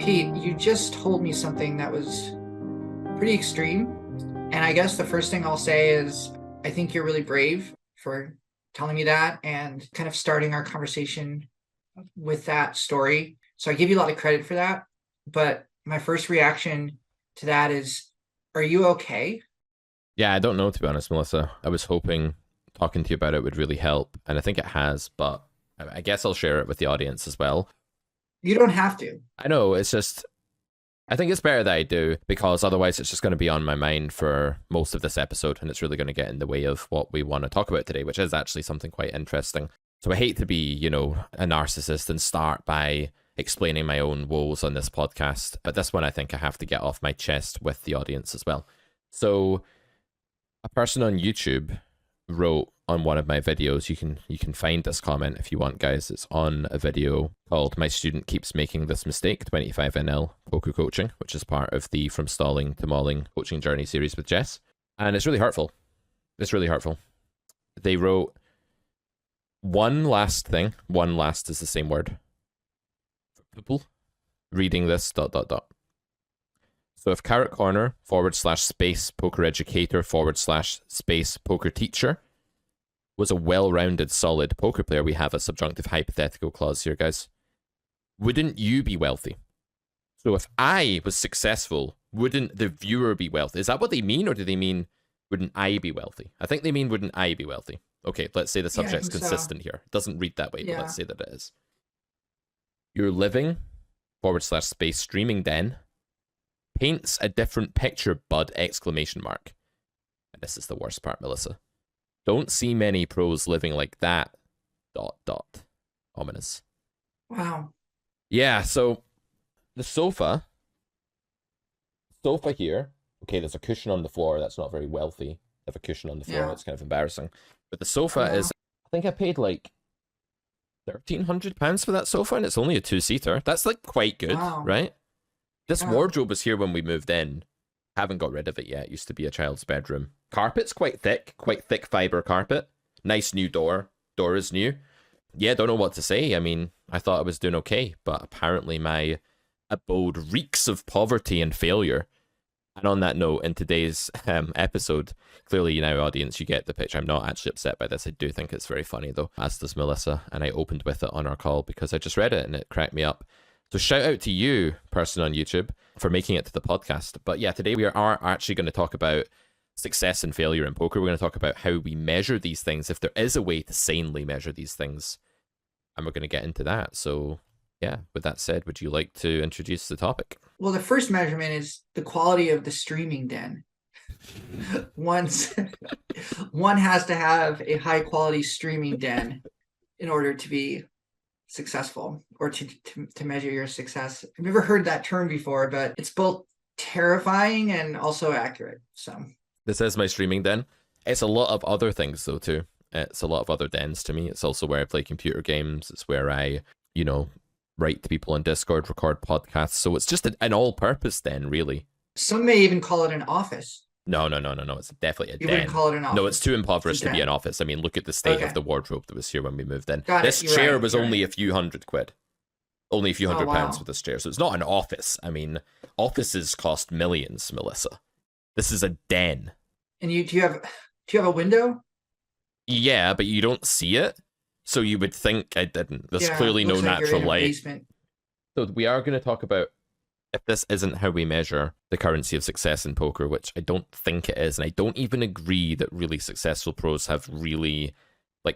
Pete, you just told me something that was pretty extreme. And I guess the first thing I'll say is I think you're really brave for telling me that and kind of starting our conversation with that story. So I give you a lot of credit for that. But my first reaction to that is, are you okay? Yeah, I don't know, to be honest, Melissa. I was hoping talking to you about it would really help, and I think it has, but I guess I'll share it with the audience as well. You don't have to. I know, it's just, I think it's better that I do, because otherwise it's just going to be on my mind for most of this episode, and it's really going to get in the way of what we want to talk about today, which is actually something quite interesting. So I hate to be, a narcissist and start by explaining my own woes on this podcast, but this one I think I have to get off my chest with the audience as well. So a person on YouTube wrote on one of my videos, you can find this comment if you want, guys. It's on a video called "My Student Keeps Making This Mistake, 25NL Poker Coaching," which is part of the From Stalling to Mauling coaching journey series with Jess. And it's really hurtful. It's really hurtful. They wrote, "One last thing," one last is the same word, for people reading this, ... So if Carrot Corner /space poker educator /space poker teacher was a well-rounded, solid poker player, we have a subjunctive hypothetical clause here, guys, wouldn't you be wealthy? So if I was successful, wouldn't the viewer be wealthy? Is that what they mean, or do they mean wouldn't I be wealthy? I think they mean wouldn't I be wealthy. Okay, let's say the subject's consistent here. It doesn't read that way, but let's say that it is. Your living /space streaming den paints a different picture, bud, ! And this is the worst part, Melissa. Don't see many pros living like that, ... Ominous. Wow. Yeah, so the sofa here, okay, there's a cushion on the floor. That's not very wealthy. I have a cushion on the floor. It's kind of embarrassing. But the sofa is, I think I paid like £1,300 for that sofa, and it's only a two-seater. That's like quite good, right? This wardrobe was here when we moved in. Haven't got rid of it yet. It used to be a child's bedroom. Carpet's quite thick fiber carpet. Nice new door. Door is new. Yeah, don't know what to say. I mean, I thought I was doing okay, but apparently my abode reeks of poverty and failure. And on that note, in today's episode, clearly, audience, you get the picture. I'm not actually upset by this. I do think it's very funny, though, as does Melissa. And I opened with it on our call because I just read it and it cracked me up. So shout out to you, person on YouTube, for making it to the podcast. But yeah, today we are actually going to talk about success and failure in poker. We're going to talk about how we measure these things, if there is a way to sanely measure these things. And we're going to get into that. So yeah, with that said, would you like to introduce the topic? Well, the first measurement is the quality of the streaming den. One has to have a high quality streaming den in order to be successful, or to measure your success. I've never heard that term before, but it's both terrifying and also accurate. So this is my streaming den. It's a lot of other things though too. It's a lot of other dens to me. It's also where I play computer games. It's where I, write to people on Discord, record podcasts. So it's just an all-purpose den, really. Some may even call it an office. No. It's definitely a den. You wouldn't call it an office. No, it's too impoverished to be an office. I mean, look at the state of the wardrobe that was here when we moved in. This chair was only a few £100. Only a few £100 for this chair. So it's not an office. I mean, offices cost millions, Melissa. This is a den. And do you have a window? Yeah, but you don't see it. So you would think I didn't. There's clearly no natural light. So we are going to talk about if this isn't how we measure the currency of success in poker, which I don't think it is. And I don't even agree that really successful pros have really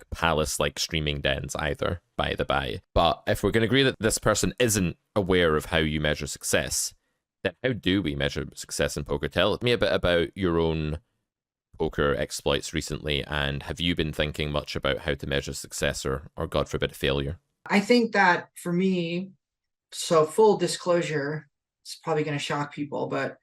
palace-like streaming dens either, by the by. But if we're going to agree that this person isn't aware of how you measure success, then how do we measure success in poker? Tell me a bit about your own poker exploits recently, and have you been thinking much about how to measure success or God forbid, failure? I think that for me, so full disclosure, it's probably going to shock people, but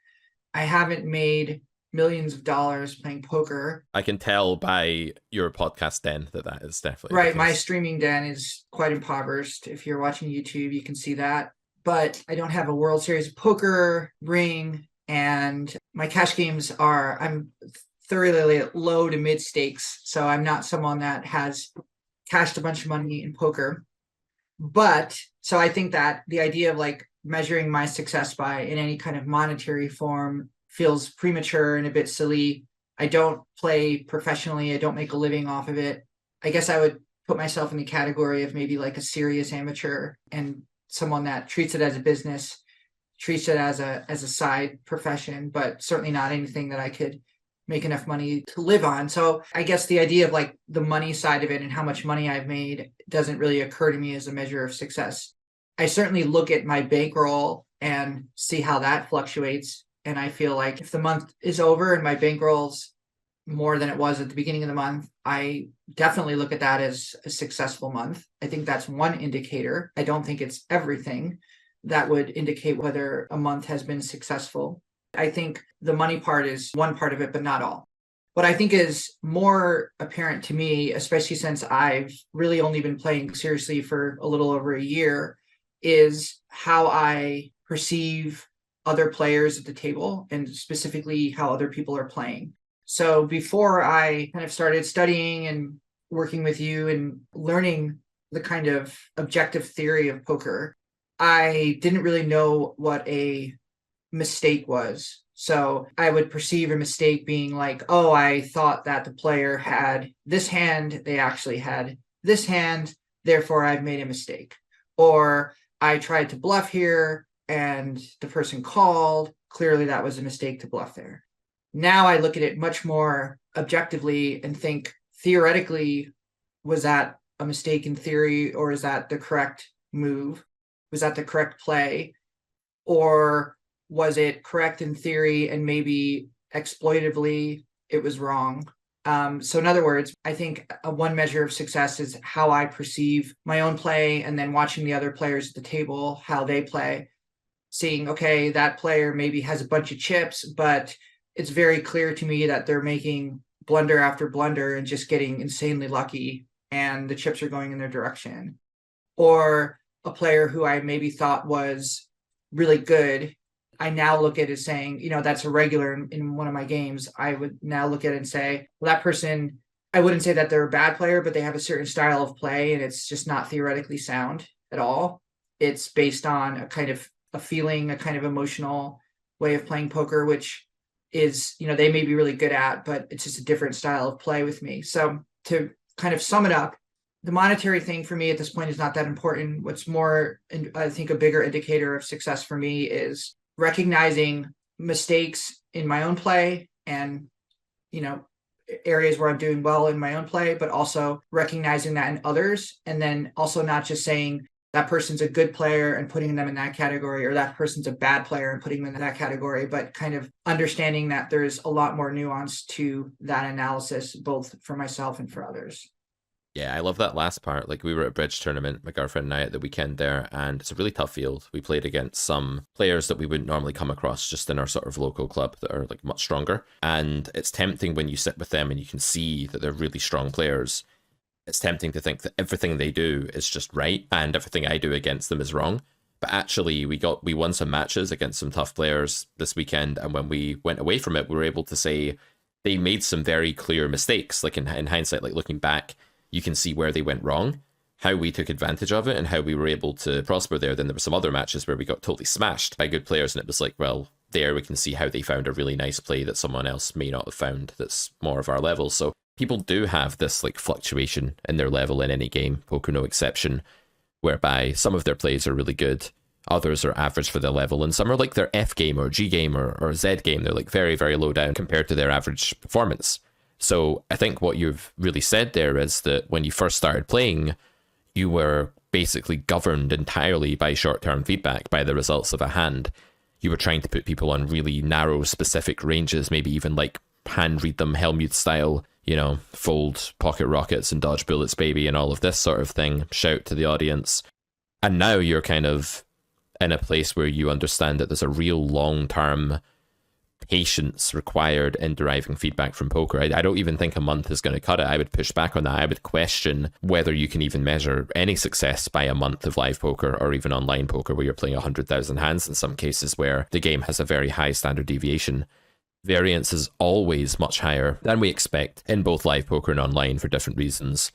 I haven't made millions of dollars playing poker. I can tell by your podcast den that is definitely right. My streaming den is quite impoverished. If you're watching YouTube, you can see that. But I don't have a World Series of Poker ring, and my cash games I'm thoroughly low to mid stakes. So I'm not someone that has cashed a bunch of money in poker. But so I think that the idea of measuring my success by in any kind of monetary form feels premature and a bit silly. I don't play professionally. I don't make a living off of it. I guess I would put myself in the category of maybe like a serious amateur and someone that treats it as a business, treats it as a side profession, but certainly not anything that I could make enough money to live on. So I guess the idea of like the money side of it and how much money I've made doesn't really occur to me as a measure of success. I certainly look at my bankroll and see how that fluctuates. And I feel like if the month is over and my bankroll's more than it was at the beginning of the month, I definitely look at that as a successful month. I think that's one indicator. I don't think it's everything that would indicate whether a month has been successful. I think the money part is one part of it, but not all. What I think is more apparent to me, especially since I've really only been playing seriously for a little over a year, is how I perceive other players at the table and specifically how other people are playing. So before I kind of started studying and working with you and learning the kind of objective theory of poker, I didn't really know what a mistake was. So I would perceive a mistake being like, oh, I thought that the player had this hand, they actually had this hand, therefore I've made a mistake. Or I tried to bluff here and the person called, clearly that was a mistake to bluff there. Now I look at it much more objectively and think theoretically, was that a mistake in theory, or is that the correct move? Was that the correct play? Or was it correct in theory and maybe exploitatively it was wrong? So in other words, I think one measure of success is how I perceive my own play, and then watching the other players at the table, how they play, seeing, okay, that player maybe has a bunch of chips, but it's very clear to me that they're making blunder after blunder and just getting insanely lucky and the chips are going in their direction. Or a player who I maybe thought was really good, I now look at it as saying, you know, that's a regular in one of my games. I would now look at it and say, well, that person, I wouldn't say that they're a bad player, but they have a certain style of play and it's just not theoretically sound at all. It's based on a kind of a feeling, a kind of emotional way of playing poker, which is, you know, they may be really good at, but it's just a different style of play with me. So to kind of sum it up, the monetary thing for me at this point is not that important. What's more, I think, a bigger indicator of success for me is recognizing mistakes in my own play and, you know, areas where I'm doing well in my own play, but also recognizing that in others. And then also not just saying that person's a good player and putting them in that category, or that person's a bad player and putting them in that category, but kind of understanding that there's a lot more nuance to that analysis, both for myself and for others. Yeah, I love that last part. Like, we were at a bridge tournament, my girlfriend and I, at the weekend there, and it's a really tough field. We played against some players that we wouldn't normally come across just in our sort of local club that are like much stronger. And it's tempting when you sit with them and you can see that they're really strong players. It's tempting to think that everything they do is just right and everything I do against them is wrong. But actually, we won some matches against some tough players this weekend, and when we went away from it, we were able to say they made some very clear mistakes. Like in hindsight, like looking back, you can see where they went wrong, how we took advantage of it, and how we were able to prosper there. Then there were some other matches where we got totally smashed by good players, and it was like, well, there we can see how they found a really nice play that someone else may not have found that's more of our level. So people do have this like fluctuation in their level in any game, poker no exception, whereby some of their plays are really good, others are average for their level, and some are like their F game or G game or Z game. They're like very, very low down compared to their average performance. So I think what you've really said there is that when you first started playing, you were basically governed entirely by short-term feedback, by the results of a hand. You were trying to put people on really narrow, specific ranges, maybe even like hand read them Helmuth style, you know, fold pocket rockets and dodge bullets, baby, and all of this sort of thing, shout to the audience. And now you're kind of in a place where you understand that there's a real long-term patience required in deriving feedback from poker. I don't even think a month is going to cut it. I would push back on that. I would question whether you can even measure any success by a month of live poker or even online poker where you're playing 100,000 hands in some cases where the game has a very high standard deviation. Variance is always much higher than we expect in both live poker and online for different reasons.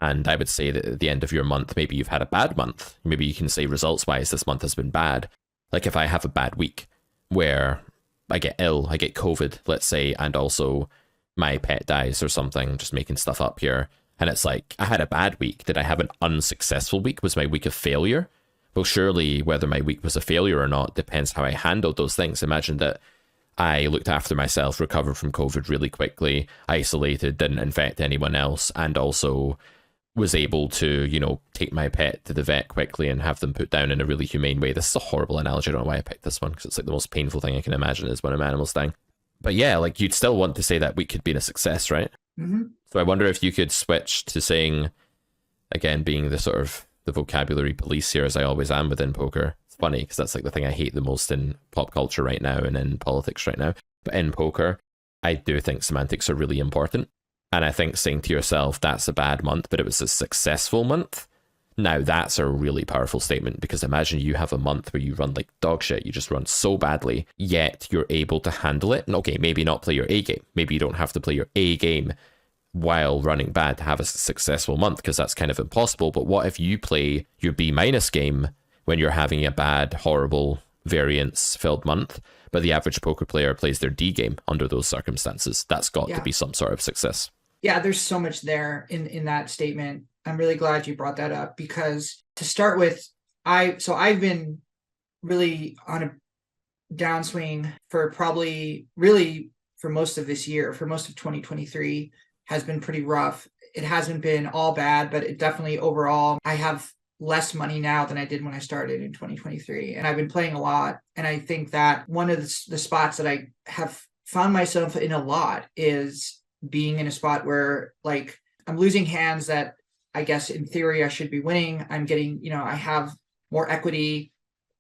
And I would say that at the end of your month, maybe you've had a bad month. Maybe you can say results wise, this month has been bad. Like if I have a bad week where I get ill, I get COVID, let's say, and also my pet dies or something, just making stuff up here. And it's like, I had a bad week. Did I have an unsuccessful week? Was my week a failure? Well, surely whether my week was a failure or not depends how I handled those things. Imagine that I looked after myself, recovered from COVID really quickly, isolated, didn't infect anyone else, and also was able to, you know, take my pet to the vet quickly and have them put down in a really humane way. This is a horrible analogy. I don't know why I picked this one, because it's like the most painful thing I can imagine is when an animal's dying. But yeah, like you'd still want to say that week could be a success, right? Mm-hmm. So I wonder if you could switch to saying, again, being the sort of the vocabulary police here, as I always am within poker. It's funny because that's like the thing I hate the most in pop culture right now and in politics right now. But in poker, I do think semantics are really important. And I think saying to yourself, that's a bad month, but it was a successful month. Now that's a really powerful statement, because imagine you have a month where you run like dog shit, you just run so badly, yet you're able to handle it. And okay, maybe not play your A game. Maybe you don't have to play your A game while running bad to have a successful month, because that's kind of impossible. But what if you play your B- game when you're having a bad, horrible, variance-filled month, but the average poker player plays their D game under those circumstances? That's got to be some sort of success. Yeah, there's so much there in that statement. I'm really glad you brought that up, because to start with, I've been really on a downswing for probably really for most of this year, for most of 2023 has been pretty rough. It hasn't been all bad, but it definitely overall, I have less money now than I did when I started in 2023. And I've been playing a lot. And I think that one of the spots that I have found myself in a lot is being in a spot where like I'm losing hands that I guess in theory I should be winning. I'm getting, I have more equity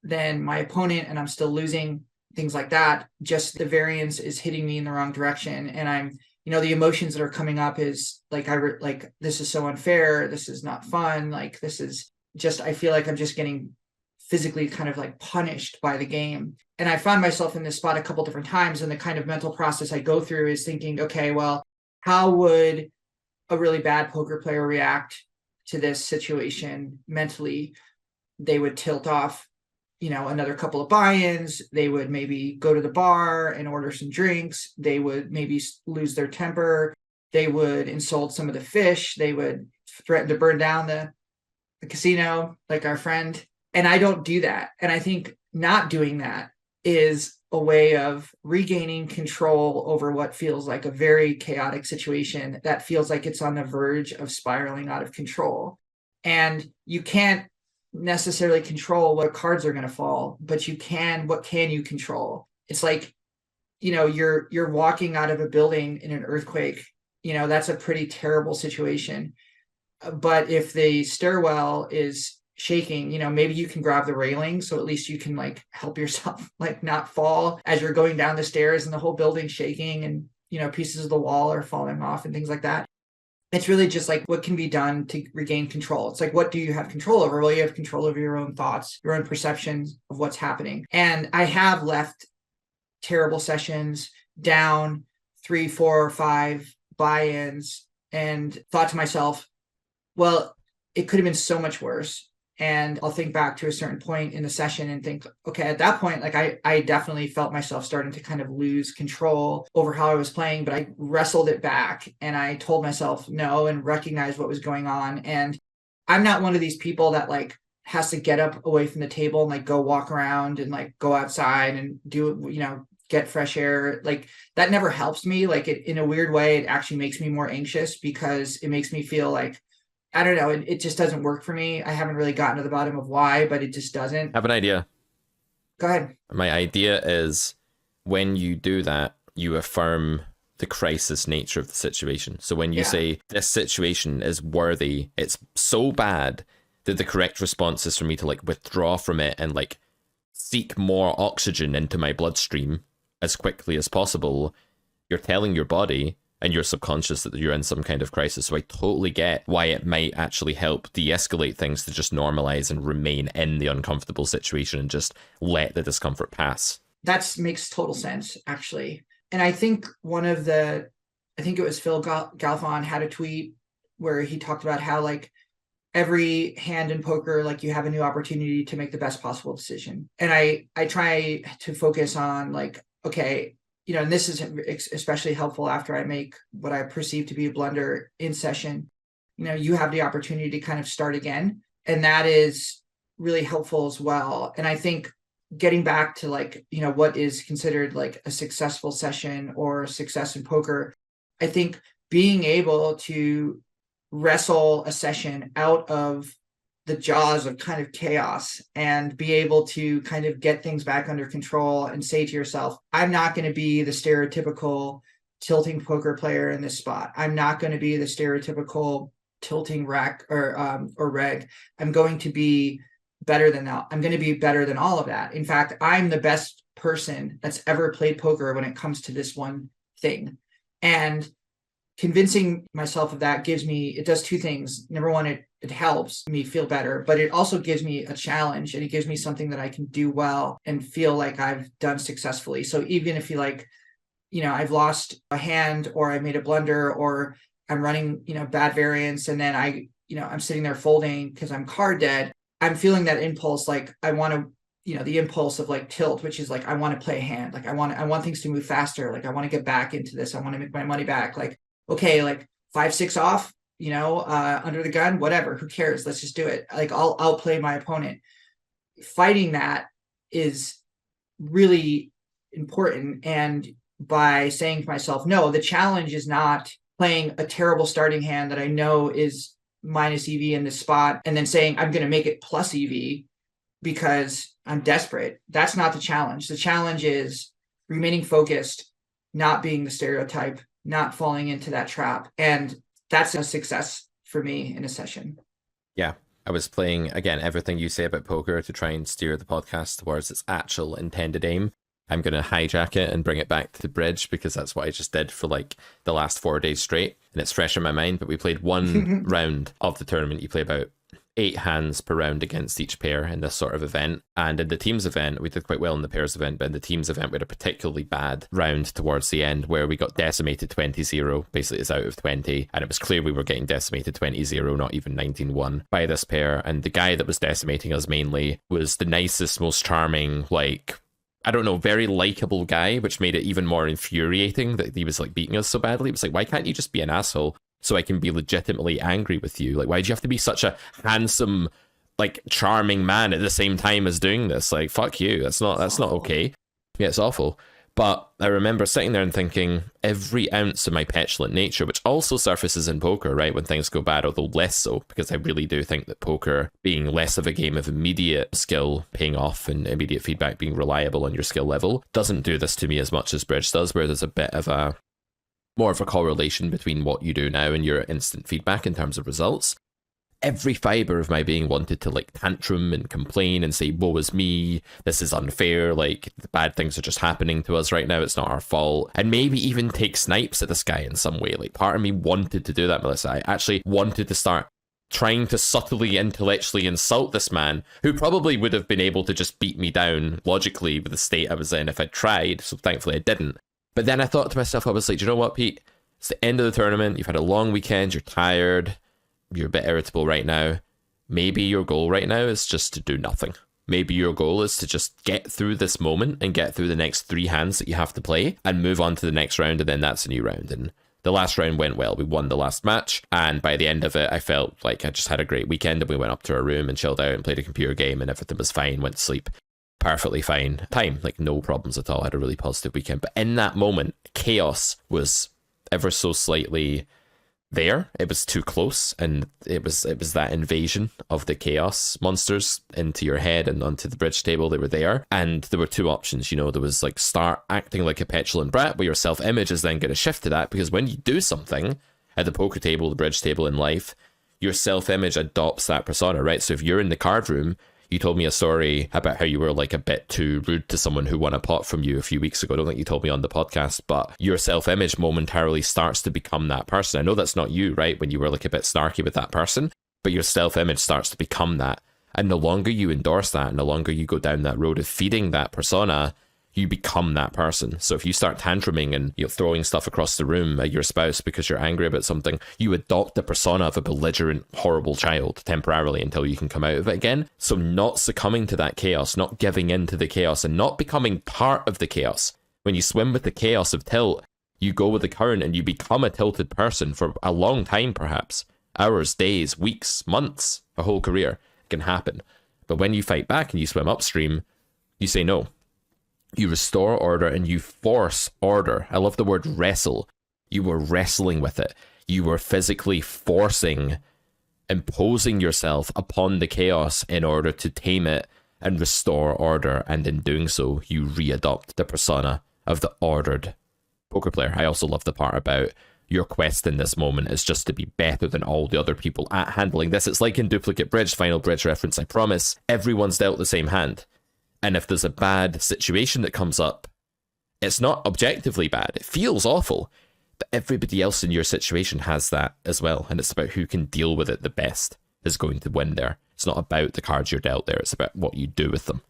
than my opponent and I'm still losing, things like that. Just the variance is hitting me in the wrong direction. And I'm, the emotions that are coming up is like, this is so unfair. This is not fun. Like, this is just, I feel like I'm just getting physically kind of like punished by the game. And I found myself in this spot a couple different times. And the kind of mental process I go through is thinking, okay, well, how would a really bad poker player react to this situation mentally? They would tilt off, another couple of buy-ins. They would maybe go to the bar and order some drinks. They would maybe lose their temper. They would insult some of the fish. They would threaten to burn down the casino, like our friend. And I don't do that. And I think not doing that is a way of regaining control over what feels like a very chaotic situation that feels like it's on the verge of spiraling out of control. And you can't necessarily control what cards are going to fall, but what can you control? It's like, you're walking out of a building in an earthquake, that's a pretty terrible situation. But if the stairwell is shaking, maybe you can grab the railing, so at least you can like help yourself like not fall as you're going down the stairs and the whole building's shaking and pieces of the wall are falling off and things like that. It's really just like what can be done to regain control. It's like, what do you have control over? Well, you have control over your own thoughts, your own perceptions of what's happening. And I have left terrible sessions down 3, 4, or 5 buy-ins and thought to myself, well, it could have been so much worse. And I'll think back to a certain point in the session and think, okay, at that point, like I definitely felt myself starting to kind of lose control over how I was playing, but I wrestled it back and I told myself no and recognized what was going on. And I'm not one of these people that like has to get up away from the table and like go walk around and like go outside and do, get fresh air. Like that never helps me. Like in a weird way, it actually makes me more anxious because it makes me feel like, I don't know. It just doesn't work for me. I haven't really gotten to the bottom of why, but it just doesn't. I have an idea. Go ahead. My idea is when you do that, you affirm the crisis nature of the situation. So when you say this situation is worthy, it's so bad that the correct response is for me to like withdraw from it and like seek more oxygen into my bloodstream as quickly as possible. You're telling your body and your subconscious that you're in some kind of crisis. So I totally get why it might actually help de-escalate things to just normalize and remain in the uncomfortable situation and just let the discomfort pass. That makes total sense, actually. And I think I think it was Phil Galfond had a tweet where he talked about how like every hand in poker, like you have a new opportunity to make the best possible decision. And I try to focus on like, okay, and this is especially helpful after I make what I perceive to be a blunder in session. You have the opportunity to kind of start again. And that is really helpful as well. And I think getting back to like, what is considered like a successful session or success in poker, I think being able to wrestle a session out of the jaws of kind of chaos and be able to kind of get things back under control and say to yourself, I'm not going to be the stereotypical tilting poker player in this spot. I'm not going to be the stereotypical tilting rack or reg. I'm going to be better than that. I'm going to be better than all of that. In fact, I'm the best person that's ever played poker when it comes to this one thing. And convincing myself of that it does two things. Number one, it helps me feel better, but it also gives me a challenge, and it gives me something that I can do well and feel like I've done successfully. So even if you like, I've lost a hand or I made a blunder or I'm running, bad variance, and then I'm sitting there folding because I'm card dead, I'm feeling that impulse. Like I want to, the impulse of like tilt, which is like, I want to play a hand. Like I want things to move faster. Like I want to get back into this. I want to make my money back. Like, okay, like 5-6 off, under the gun, whatever, who cares? Let's just do it. Like I'll play my opponent. Fighting that is really important. And by saying to myself, no, the challenge is not playing a terrible starting hand that I know is minus EV in this spot and then saying I'm going to make it plus EV because I'm desperate. That's not the challenge. The challenge is remaining focused, not being the stereotype, not falling into that trap. And that's a success for me in a session. Yeah. I was playing, again, everything you say about poker to try and steer the podcast towards its actual intended aim. I'm going to hijack it and bring it back to the bridge because that's what I just did for like the last 4 days straight. And it's fresh in my mind, but we played one round of the tournament. You play about 8 hands per round against each pair in this sort of event. And in the teams event, we did quite well in the pairs event, but in the teams event, we had a particularly bad round towards the end where we got decimated 20-0. Basically, it's out of 20. And it was clear we were getting decimated 20-0, not even 19-1 by this pair. And the guy that was decimating us mainly was the nicest, most charming, like, I don't know, very likable guy, which made it even more infuriating that he was like beating us so badly. It was like, why can't you just be an asshole so I can be legitimately angry with you? Like, why do you have to be such a handsome, like, charming man at the same time as doing this? Like, fuck you. That's not okay. Yeah, it's awful. But I remember sitting there and thinking, every ounce of my petulant nature, which also surfaces in poker, right, when things go bad, although less so, because I really do think that poker, being less of a game of immediate skill paying off and immediate feedback being reliable on your skill level, doesn't do this to me as much as bridge does, where there's a bit of a more of a correlation between what you do now and your instant feedback in terms of results. Every fiber of my being wanted to like tantrum and complain and say, woe is me, this is unfair, like the bad things are just happening to us right now, it's not our fault, and maybe even take snipes at this guy in some way. Like part of me wanted to do that, Melissa. I actually wanted to start trying to subtly intellectually insult this man who probably would have been able to just beat me down logically with the state I was in if I'd tried, so thankfully I didn't. But then I thought to myself, I was like, do you know what, Pete, it's the end of the tournament, you've had a long weekend, you're tired, you're a bit irritable right now. Maybe your goal right now is just to do nothing. Maybe your goal is to just get through this moment and get through the next 3 hands that you have to play and move on to the next round, and then that's a new round. And the last round went well. We won the last match, and by the end of it, I felt like I just had a great weekend, and we went up to our room and chilled out and played a computer game, and everything was fine, went to sleep. Perfectly fine time, like no problems at all. I had a really positive weekend. But in that moment, chaos was ever so slightly there. It was too close, and it was that invasion of the chaos monsters into your head and onto the bridge table. They were there, and there were 2 options. There was like start acting like a petulant brat, where your self-image is then going to shift to that, because when you do something at the poker table, the bridge table, in life, your self-image adopts that persona, right? So if you're in the card room, you told me a story about how you were like a bit too rude to someone who won a pot from you a few weeks ago. I don't think you told me on the podcast, but your self-image momentarily starts to become that person. I know that's not you, right? When you were like a bit snarky with that person, but your self-image starts to become that. And the longer you endorse that, and the longer you go down that road of feeding that persona, you become that person. So if you start tantruming and you're throwing stuff across the room at your spouse because you're angry about something, you adopt the persona of a belligerent, horrible child temporarily until you can come out of it again. So not succumbing to that chaos, not giving in to the chaos, and not becoming part of the chaos. When you swim with the chaos of tilt, you go with the current and you become a tilted person for a long time, perhaps. Hours, days, weeks, months, a whole career. It can happen. But when you fight back and you swim upstream, you say no. You restore order and you force order. I love the word wrestle. You were wrestling with it. You were physically imposing yourself upon the chaos in order to tame it and restore order. And in doing so, you readopt the persona of the ordered poker player. I also love the part about your quest in this moment is just to be better than all the other people at handling this. It's like in Duplicate Bridge, final bridge reference, I promise. Everyone's dealt the same hand. And if there's a bad situation that comes up, it's not objectively bad. It feels awful. But everybody else in your situation has that as well. And it's about who can deal with it the best is going to win there. It's not about the cards you're dealt there. It's about what you do with them.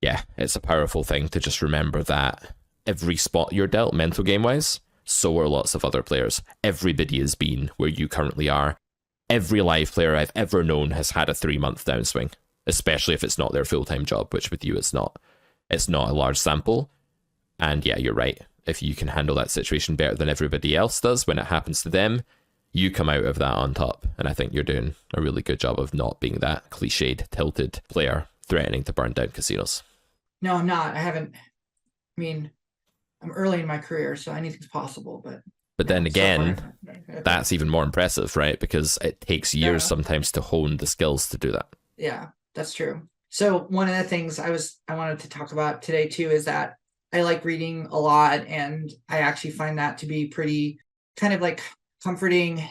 Yeah, it's a powerful thing to just remember that every spot you're dealt mental game-wise, so are lots of other players. Everybody has been where you currently are. Every live player I've ever known has had a 3-month downswing, especially if it's not their full-time job, which with you it's not. It's not a large sample. And yeah, you're right. If you can handle that situation better than everybody else does when it happens to them, you come out of that on top. And I think you're doing a really good job of not being that cliched, tilted player threatening to burn down casinos. No, I'm not. I mean, I'm early in my career, so anything's possible. But then again, so that's even more impressive, right? Because it takes years sometimes to hone the skills to do that. Yeah, that's true. So one of the things I wanted to talk about today too is that I like reading a lot, and I actually find that to be pretty kind of like comforting.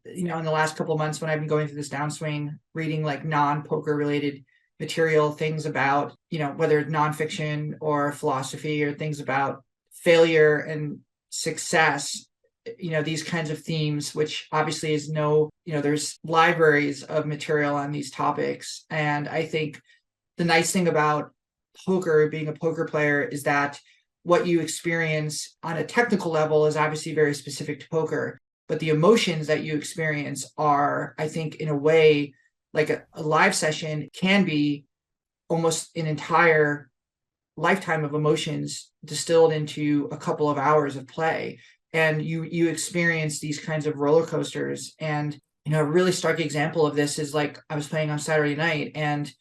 You know, in the last couple of months when I've been going through this downswing, reading like non-poker related material, things about, you know, whether it's nonfiction or philosophy or things about failure and success, you know, these kinds of themes, which obviously is there's libraries of material on these topics. And I think the nice thing about poker, being a poker player, is that what you experience on a technical level is obviously very specific to poker, but the emotions that you experience are, I think, in a way, like a live session can be almost an entire lifetime of emotions distilled into a couple of hours of play. And you experience these kinds of roller coasters. And, you know, a really stark example of this is like I was playing on Saturday night and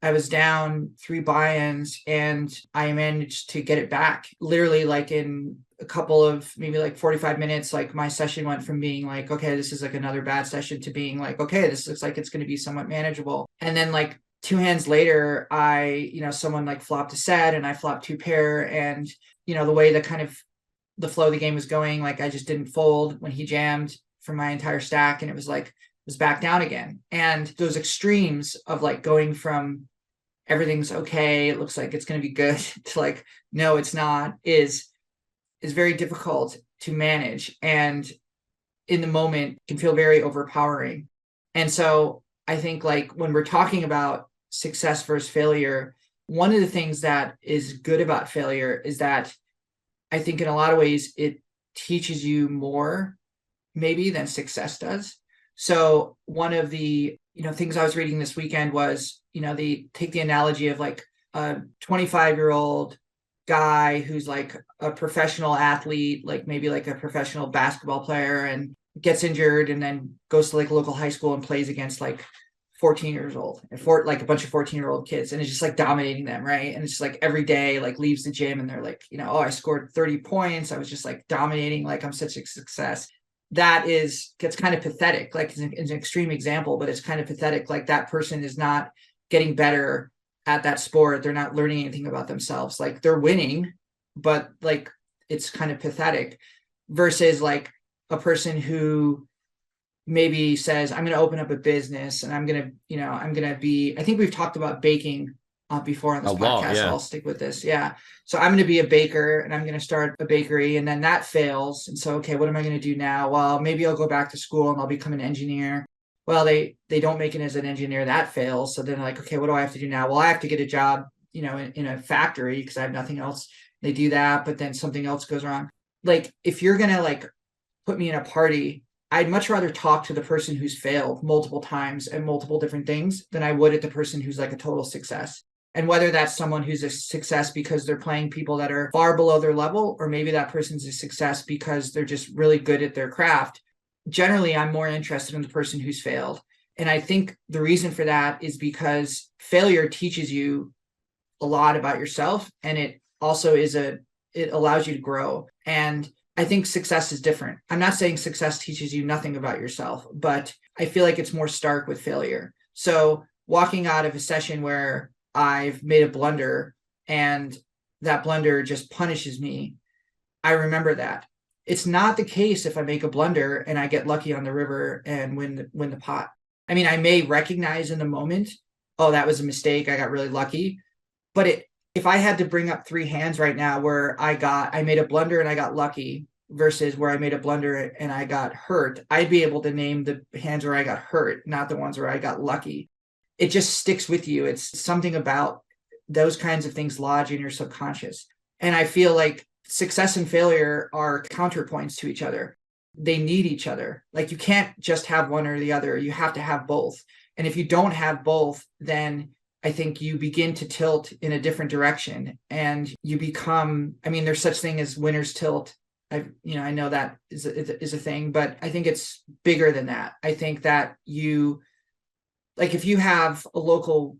I was down 3 buy-ins and I managed to get it back. Literally like in a couple of maybe like 45 minutes, like my session went from being like, okay, this is like another bad session, to being like, okay, this looks like it's going to be somewhat manageable. And then like 2 hands later, someone like flopped a set and I flopped 2 pair, and, you know, the way that kind of the flow of the game was going, like I just didn't fold when he jammed for my entire stack, and it was back down again. And those extremes of like going from everything's okay, it looks like it's going to be good, to like, no, it's not, is very difficult to manage. And in the moment can feel very overpowering. And so I think like when we're talking about success versus failure, one of the things that is good about failure is that I think in a lot of ways it teaches you more maybe than success does. So one of the, you know, things I was reading this weekend was, you know, they take the analogy of like a 25-year-old guy who's like a professional athlete, like maybe like a professional basketball player, and gets injured and then goes to like a local high school and plays against like 14 years old and like a bunch of 14-year-old kids, and it's just like dominating them, right? And it's just like every day like leaves the gym and they're like, you know, oh, I scored 30 points, I was just like dominating, like I'm such a success. That gets kind of pathetic. Like it's an extreme example, but it's kind of pathetic. Like that person is not getting better at that sport, they're not learning anything about themselves. Like they're winning, but like it's kind of pathetic. Versus like a person who maybe says, I'm going to open up a business and I'm going to be, I think we've talked about baking before on this podcast. So I'll stick with this. Yeah. So I'm going to be a baker and I'm going to start a bakery, and then that fails. And so, okay, what am I going to do now? Well, maybe I'll go back to school and I'll become an engineer. Well, they don't make it as an engineer, that fails. So then like, okay, what do I have to do now? Well, I have to get a job in a factory because I have nothing else. They do that, but then something else goes wrong. Like if you're gonna like put me in a party, I'd much rather talk to the person who's failed multiple times and multiple different things than I would at the person who's like a total success. And whether that's someone who's a success because they're playing people that are far below their level, or maybe that person's a success because they're just really good at their craft. Generally, I'm more interested in the person who's failed. And I think the reason for that is because failure teaches you a lot about yourself, and it also it allows you to grow. And I think success is different. I'm not saying success teaches you nothing about yourself, but I feel like it's more stark with failure. So walking out of a session where I've made a blunder and that blunder just punishes me, I remember that. It's not the case if I make a blunder and I get lucky on the river and win the pot. I mean, I may recognize in the moment, oh, that was a mistake, I got really lucky. But if I had to bring up 3 hands right now where I made a blunder and I got lucky versus where I made a blunder and I got hurt, I'd be able to name the hands where I got hurt, not the ones where I got lucky. It just sticks with you. It's something about those kinds of things lodge in your subconscious. And I feel like success and failure are counterpoints to each other. They need each other. Like you can't just have one or the other. You have to have both. And if you don't have both, then I think you begin to tilt in a different direction and you become, I mean, there's such thing as winner's tilt. I know that is a thing, but I think it's bigger than that. I think that if you have a local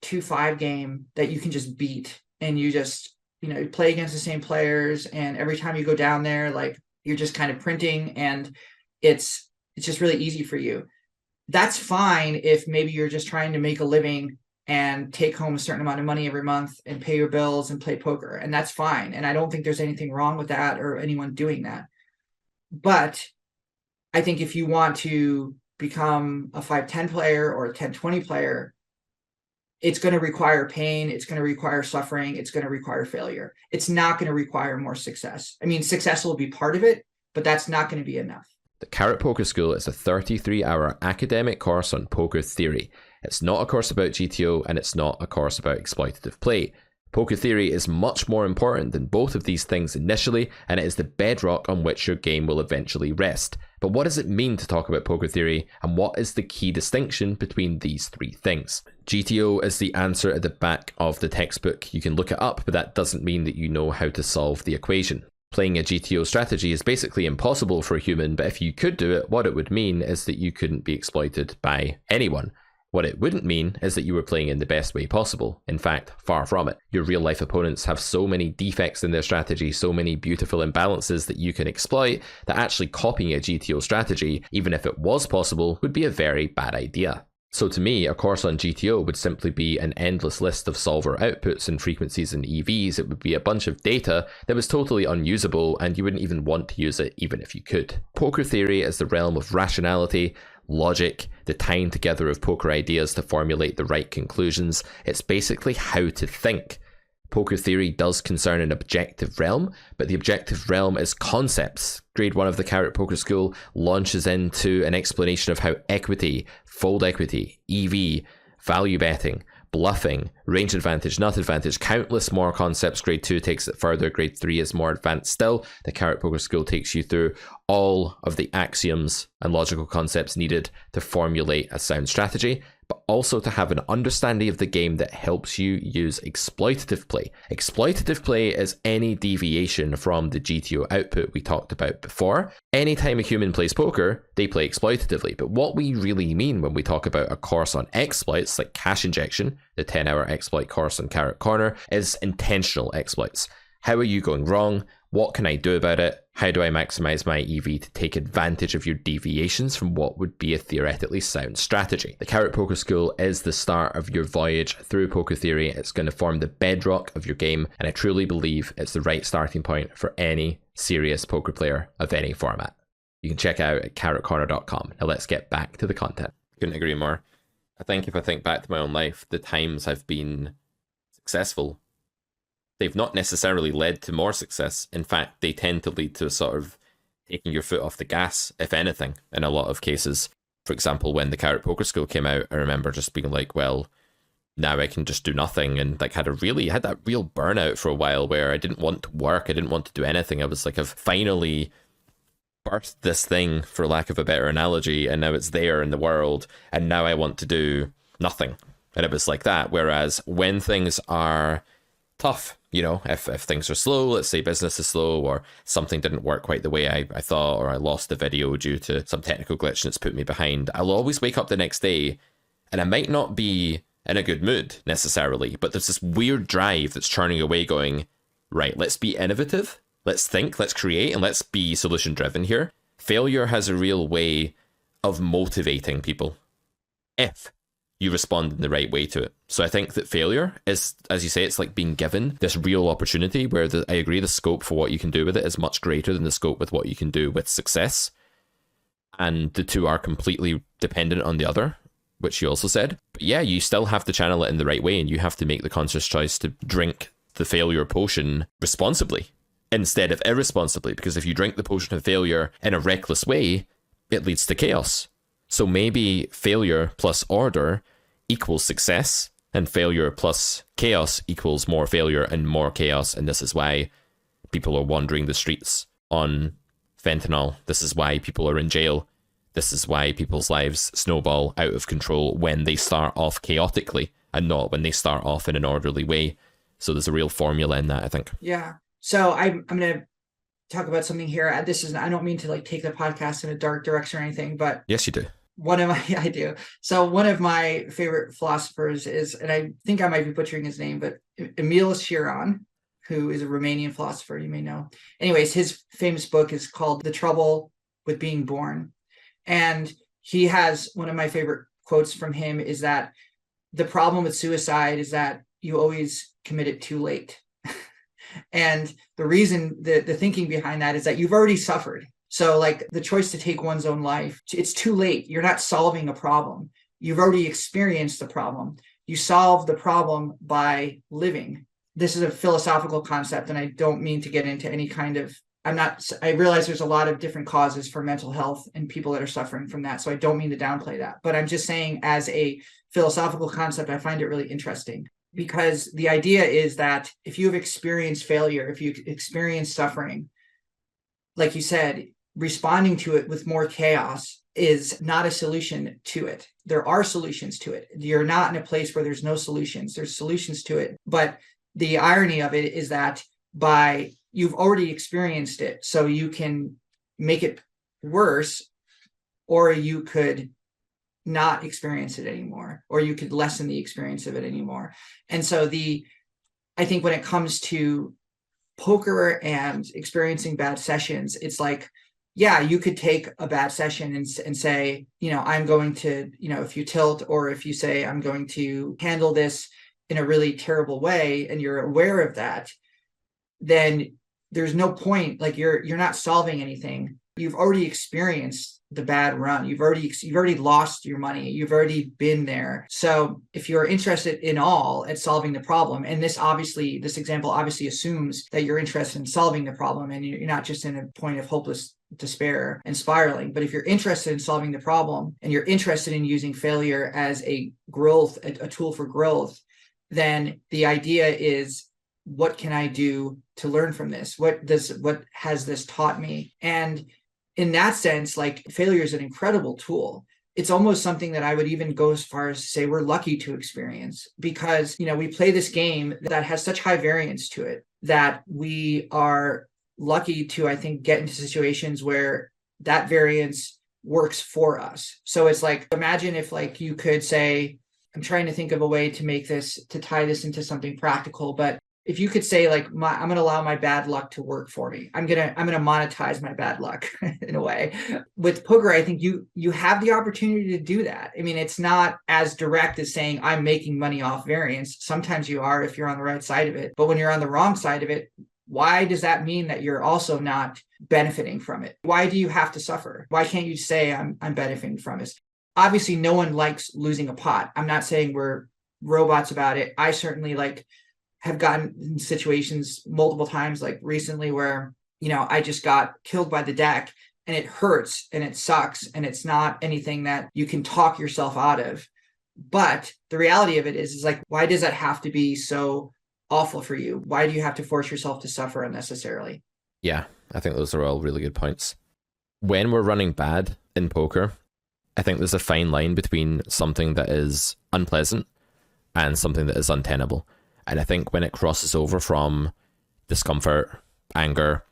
2-5 game that you can just beat and you just, you play against the same players, and every time you go down there, like you're just kind of printing and it's just really easy for you. That's fine if maybe you're just trying to make a living and take home a certain amount of money every month and pay your bills and play poker. And that's fine. And I don't think there's anything wrong with that or anyone doing that. But I think if you want to become a 5-10 player or a 10-20 player, it's going to require pain. It's going to require suffering. It's going to require failure. It's not going to require more success. I mean, success will be part of it, but that's not going to be enough. The Carrot Poker School is a 33-hour academic course on poker theory. It's not a course about GTO, and it's not a course about exploitative play. Poker theory is much more important than both of these things initially, and it is the bedrock on which your game will eventually rest. But what does it mean to talk about poker theory, and what is the key distinction between these 3 things? GTO is the answer at the back of the textbook. You can look it up, but that doesn't mean that you know how to solve the equation. Playing a GTO strategy is basically impossible for a human, but if you could do it, what it would mean is that you couldn't be exploited by anyone. What it wouldn't mean is that you were playing in the best way possible. In fact, far from it. Your real life opponents have so many defects in their strategy, so many beautiful imbalances that you can exploit, that actually copying a GTO strategy, even if it was possible, would be a very bad idea. So to me, a course on GTO would simply be an endless list of solver outputs and frequencies and EVs. It would be a bunch of data that was totally unusable, and you wouldn't even want to use it even if you could. Poker theory is the realm of rationality, logic, the tying together of poker ideas to formulate the right conclusions. It's basically how to think. Poker theory does concern an objective realm, but the objective realm is concepts. Grade 1 of the Carrot Poker School launches into an explanation of how equity, fold equity, EV, value betting, bluffing, range advantage, nut advantage, countless more concepts. Grade 2 takes it further. Grade 3 is more advanced still. The Carrot Poker School takes you through all of the axioms and logical concepts needed to formulate a sound strategy, but also to have an understanding of the game that helps you use exploitative play. Exploitative play is any deviation from the GTO output we talked about before. Anytime a human plays poker, they play exploitatively. But what we really mean when we talk about a course on exploits, like Cash Injection, the 10-hour exploit course on Carrot Corner, is intentional exploits. How are you going wrong? What can I do about it? How do I maximize my EV to take advantage of your deviations from what would be a theoretically sound strategy? The Carrot Poker School is the start of your voyage through poker theory. It's going to form the bedrock of your game, and I truly believe it's the right starting point for any serious poker player of any format. You can check it out at carrotcorner.com. Now let's get back to the content. Couldn't agree more. I think if I think back to my own life, the times I've been successful, they've not necessarily led to more success. In fact, they tend to lead to sort of taking your foot off the gas, if anything, in a lot of cases. For example, when the Carrot Poker School came out, I remember just being like, well, now I can just do nothing, and like had that real burnout for a while where I didn't want to work, I didn't want to do anything. I was like, I've finally birthed this thing, for lack of a better analogy, and now it's there in the world, and now I want to do nothing. And it was like that. Whereas when things are tough, if things are slow, let's say business is slow, or something didn't work quite the way I thought, or I lost the video due to some technical glitch that's put me behind, I'll always wake up the next day and I might not be in a good mood necessarily, but there's this weird drive that's churning away going, right, let's be innovative, let's think, let's create, and let's be solution driven here. Failure has a real way of motivating people if you respond in the right way to it. So I think that failure is, as you say, it's like being given this real opportunity where I agree the scope for what you can do with it is much greater than the scope with what you can do with success. And the two are completely dependent on the other, which you also said. But yeah, you still have to channel it in the right way, and you have to make the conscious choice to drink the failure potion responsibly instead of irresponsibly, because if you drink the potion of failure in a reckless way, it leads to chaos. So maybe failure plus order equals success, and failure plus chaos equals more failure and more chaos. And this is why people are wandering the streets on fentanyl. This is why people are in jail. This is why people's lives snowball out of control when they start off chaotically and not when they start off in an orderly way. So there's a real formula in that, I think. Yeah. So I'm going to talk about something here. I don't mean to like take the podcast in a dark direction or anything, but yes, you do. I do. So one of my favorite philosophers is, and I think I might be butchering his name, but Emil Cioran, who is a Romanian philosopher, you may know. Anyways, his famous book is called The Trouble with Being Born. And he has one of my favorite quotes from him is that the problem with suicide is that you always commit it too late. And the reason, the thinking behind that is that you've already suffered. So like the choice to take one's own life, it's too late. You're not solving a problem. You've already experienced the problem. You solve the problem by living. This is a philosophical concept, and I don't mean to get into any kind of, I realize there's a lot of different causes for mental health and people that are suffering from that. So I don't mean to downplay that, but I'm just saying as a philosophical concept, I find it really interesting. Because the idea is that if you've experienced failure, if you've experienced suffering, like you said, responding to it with more chaos is not a solution to it. There are solutions to it. You're not in a place where there's no solutions. There's solutions to it. But the irony of it is that you've already experienced it, so you can make it worse, or you could not experience it anymore, or you could lessen the experience of it anymore. And so I think when it comes to poker and experiencing bad sessions, it's like, yeah, you could take a bad session and say, I'm going to, if you tilt, or if you say, I'm going to handle this in a really terrible way, and you're aware of that, then there's no point, like you're not solving anything. You've already experienced the bad run. You've already lost your money. You've already been there. So if you're interested at solving the problem, and this example obviously assumes that you're interested in solving the problem and you're not just in a point of hopeless despair and spiraling. But if you're interested in solving the problem and you're interested in using failure as a tool for growth, then the idea is, what can I do to learn from this? What has this taught me? And in that sense, like, failure is an incredible tool. It's almost something that I would even go as far as to say we're lucky to experience, because, we play this game that has such high variance to it that we are lucky to, I think, get into situations where that variance works for us. So it's like, imagine if like you could say, I'm trying to think of a way to tie this into something practical, but if you could say like, I'm going to allow my bad luck to work for me. I'm going to monetize my bad luck in a way. With poker, I think you have the opportunity to do that. I mean, it's not as direct as saying I'm making money off variance. Sometimes you are if you're on the right side of it. But when you're on the wrong side of it, why does that mean that you're also not benefiting from it? Why do you have to suffer? Why can't you say I'm benefiting from it? Obviously, no one likes losing a pot. I'm not saying we're robots about it. I certainly have gotten in situations multiple times, like recently, where, I just got killed by the deck, and it hurts and it sucks, and it's not anything that you can talk yourself out of. But the reality of it is like, why does that have to be so awful for you? Why do you have to force yourself to suffer unnecessarily? Yeah, I think those are all really good points. When we're running bad in poker, I think there's a fine line between something that is unpleasant and something that is untenable. And I think when it crosses over from discomfort, anger,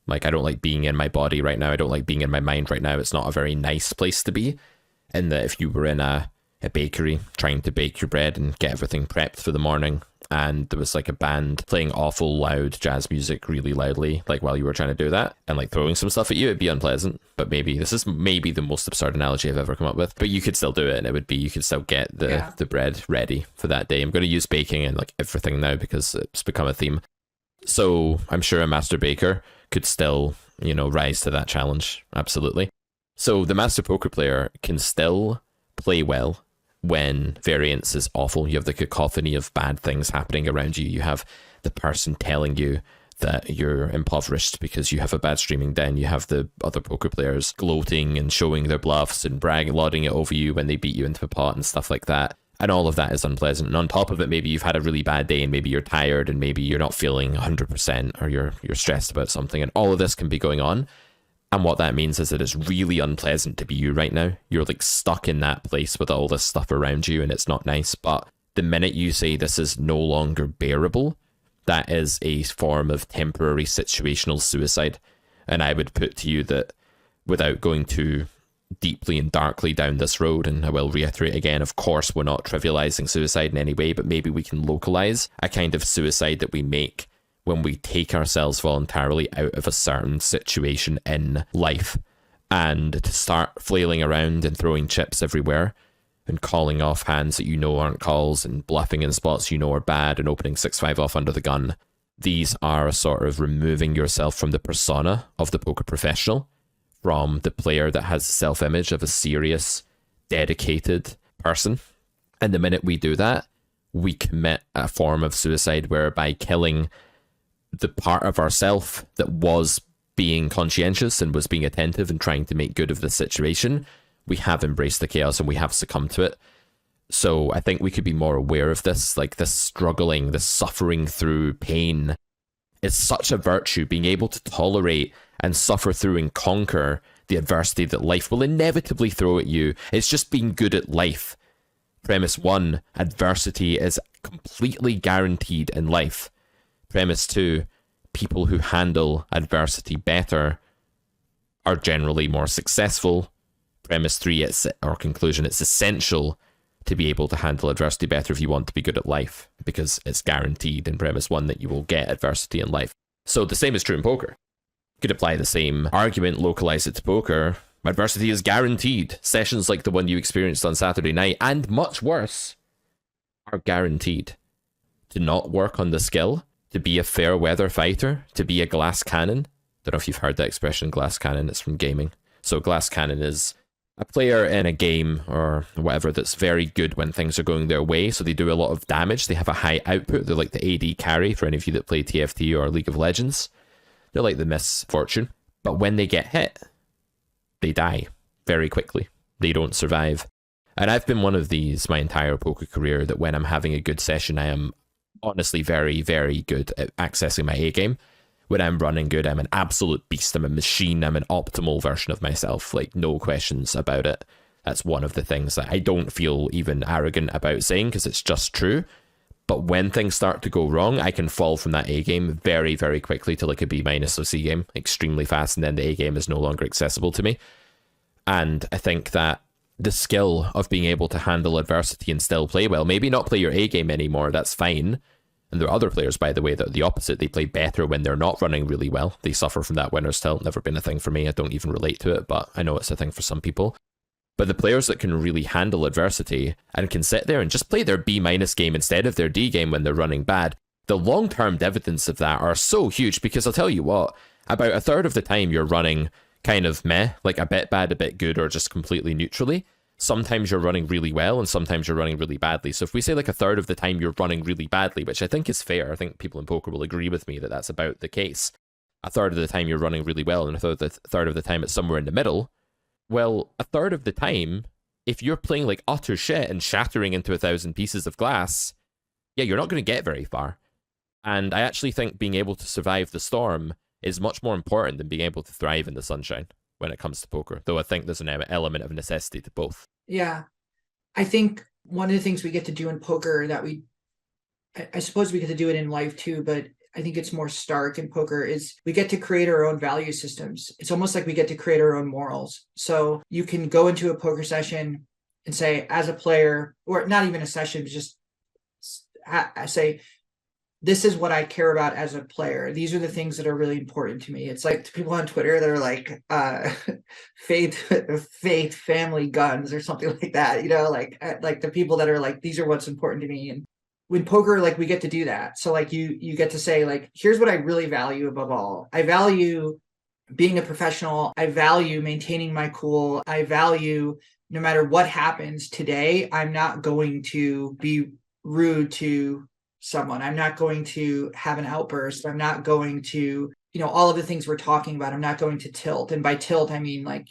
like I don't like being in my body right now, I don't like being in my mind right now, it's not a very nice place to be. And that if you were in a bakery trying to bake your bread and get everything prepped for the morning, and there was like a band playing awful loud jazz music really loudly, like while you were trying to do that, and like throwing some stuff at you, it'd be unpleasant. But maybe this is maybe the most absurd analogy I've ever come up with. But you could still do it, and it would be, you could still get the bread ready for that day. I'm going to use baking and like everything now because it's become a theme. So I'm sure a master baker could still, rise to that challenge. Absolutely. So the master poker player can still play well when variance is awful. You have the cacophony of bad things happening around you. You have the person telling you that you're impoverished because you have a bad streaming den. You have the other poker players gloating and showing their bluffs and bragging, lauding it over you when they beat you into a pot and stuff like that. And all of that is unpleasant. And on top of it, maybe you've had a really bad day and maybe you're tired and maybe you're not feeling 100% or you're stressed about something. And all of this can be going on. And what that means is that it's really unpleasant to be you right now. You're like stuck in that place with all this stuff around you and it's not nice. But the minute you say this is no longer bearable, that is a form of temporary situational suicide. And I would put to you that without going too deeply and darkly down this road, and I will reiterate again, of course, we're not trivializing suicide in any way, but maybe we can localize a kind of suicide that we make when we take ourselves voluntarily out of a certain situation in life and to start flailing around and throwing chips everywhere and calling off hands that aren't calls and bluffing in spots are bad and opening 6-5 off under the gun. These are a sort of removing yourself from the persona of the poker professional, from the player that has the self-image of a serious, dedicated person. And the minute we do that, we commit a form of suicide whereby killing the part of ourself that was being conscientious and was being attentive and trying to make good of the situation. We have embraced the chaos and we have succumbed to it. So I think we could be more aware of this, like this struggling, this suffering through pain is such a virtue, being able to tolerate and suffer through and conquer the adversity that life will inevitably throw at you. It's just being good at life. Premise 1, adversity is completely guaranteed in life. Premise 2, people who handle adversity better are generally more successful. Premise 3, conclusion, it's essential to be able to handle adversity better if you want to be good at life, because it's guaranteed in premise 1 that you will get adversity in life. So the same is true in poker. You could apply the same argument, localize it to poker. Adversity is guaranteed. Sessions like the one you experienced on Saturday night, and much worse, are guaranteed. To not work on the skill, to be a fair weather fighter, to be a glass cannon. Don't know if you've heard that expression, glass cannon, it's from gaming. So glass cannon is a player in a game or whatever that's very good when things are going their way. So they do a lot of damage. They have a high output. They're like the AD carry for any of you that play TFT or League of Legends. They're like the Miss Fortune. But when they get hit, they die very quickly. They don't survive. And I've been one of these my entire poker career, that when I'm having a good session, I am honestly very, very good at accessing my A game. When I'm running good, I'm an absolute beast. I'm a machine. I'm an optimal version of myself. Like, no questions about it. That's one of the things that I don't feel even arrogant about saying, because it's just true. But when things start to go wrong, I can fall from that A game very, very quickly to like a B- or C game extremely fast, and then the A game is no longer accessible to me. And I think that the skill of being able to handle adversity and still play well, maybe not play your A game anymore, that's fine. And there are other players, by the way, that are the opposite. They play better when they're not running really well. They suffer from that winner's tilt. Never been a thing for me. I don't even relate to it, but I know it's a thing for some people. But the players that can really handle adversity and can sit there and just play their B- game instead of their D game when they're running bad, the long-term dividends of that are so huge, because I'll tell you what, about a third of the time you're running kind of meh, like a bit bad, a bit good, or just completely neutrally. Sometimes you're running really well and sometimes you're running really badly. So if we say like a third of the time you're running really badly, which I think is fair, I think people in poker will agree with me that that's about the case. A third of the time you're running really well and a third of the time it's somewhere in the middle. Well, a third of the time if you're playing like utter shit and shattering into 1,000 pieces of glass, yeah, you're not going to get very far. And I actually think being able to survive the storm is much more important than being able to thrive in the sunshine when it comes to poker, though I think there's an element of necessity to both. Yeah. I think one of the things we get to do in poker that I suppose we get to do it in life too, but I think it's more stark in poker, is we get to create our own value systems. It's almost like we get to create our own morals. So you can go into a poker session and say, as a player, or not even a session, just say, this is what I care about as a player. These are the things that are really important to me. It's like people on Twitter that are like faith, family, guns, or something like that. You know, like the people that are like, these are what's important to me. And when poker, like, we get to do that. So like you get to say, like, here's what I really value above all. I value being a professional. I value maintaining my cool. I value, no matter what happens today, I'm not going to be rude to someone. I'm not going to have an outburst. I'm not going to, all of the things we're talking about. I'm not going to tilt. And by tilt, I mean, like,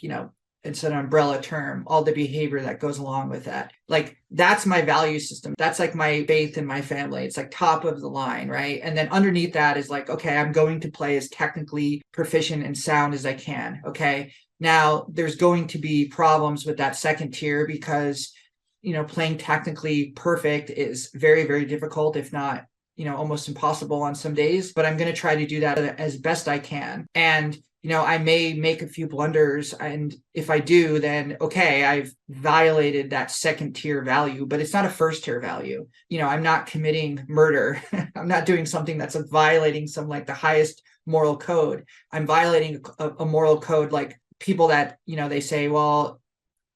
it's an umbrella term, all the behavior that goes along with that. Like, that's my value system. That's like my faith in my family. It's like top of the line, right? And then underneath that is like, okay, I'm going to play as technically proficient and sound as I can. Okay. Now there's going to be problems with that second tier because, playing technically perfect is very, very difficult, if not, almost impossible on some days. But I'm going to try to do that as best I can. And I may make a few blunders, and if I do, then okay, I've violated that second tier value, but it's not a first tier value. I'm not committing murder. I'm not doing something that's violating some, like, the highest moral code. I'm violating a moral code, like people that, they say, well,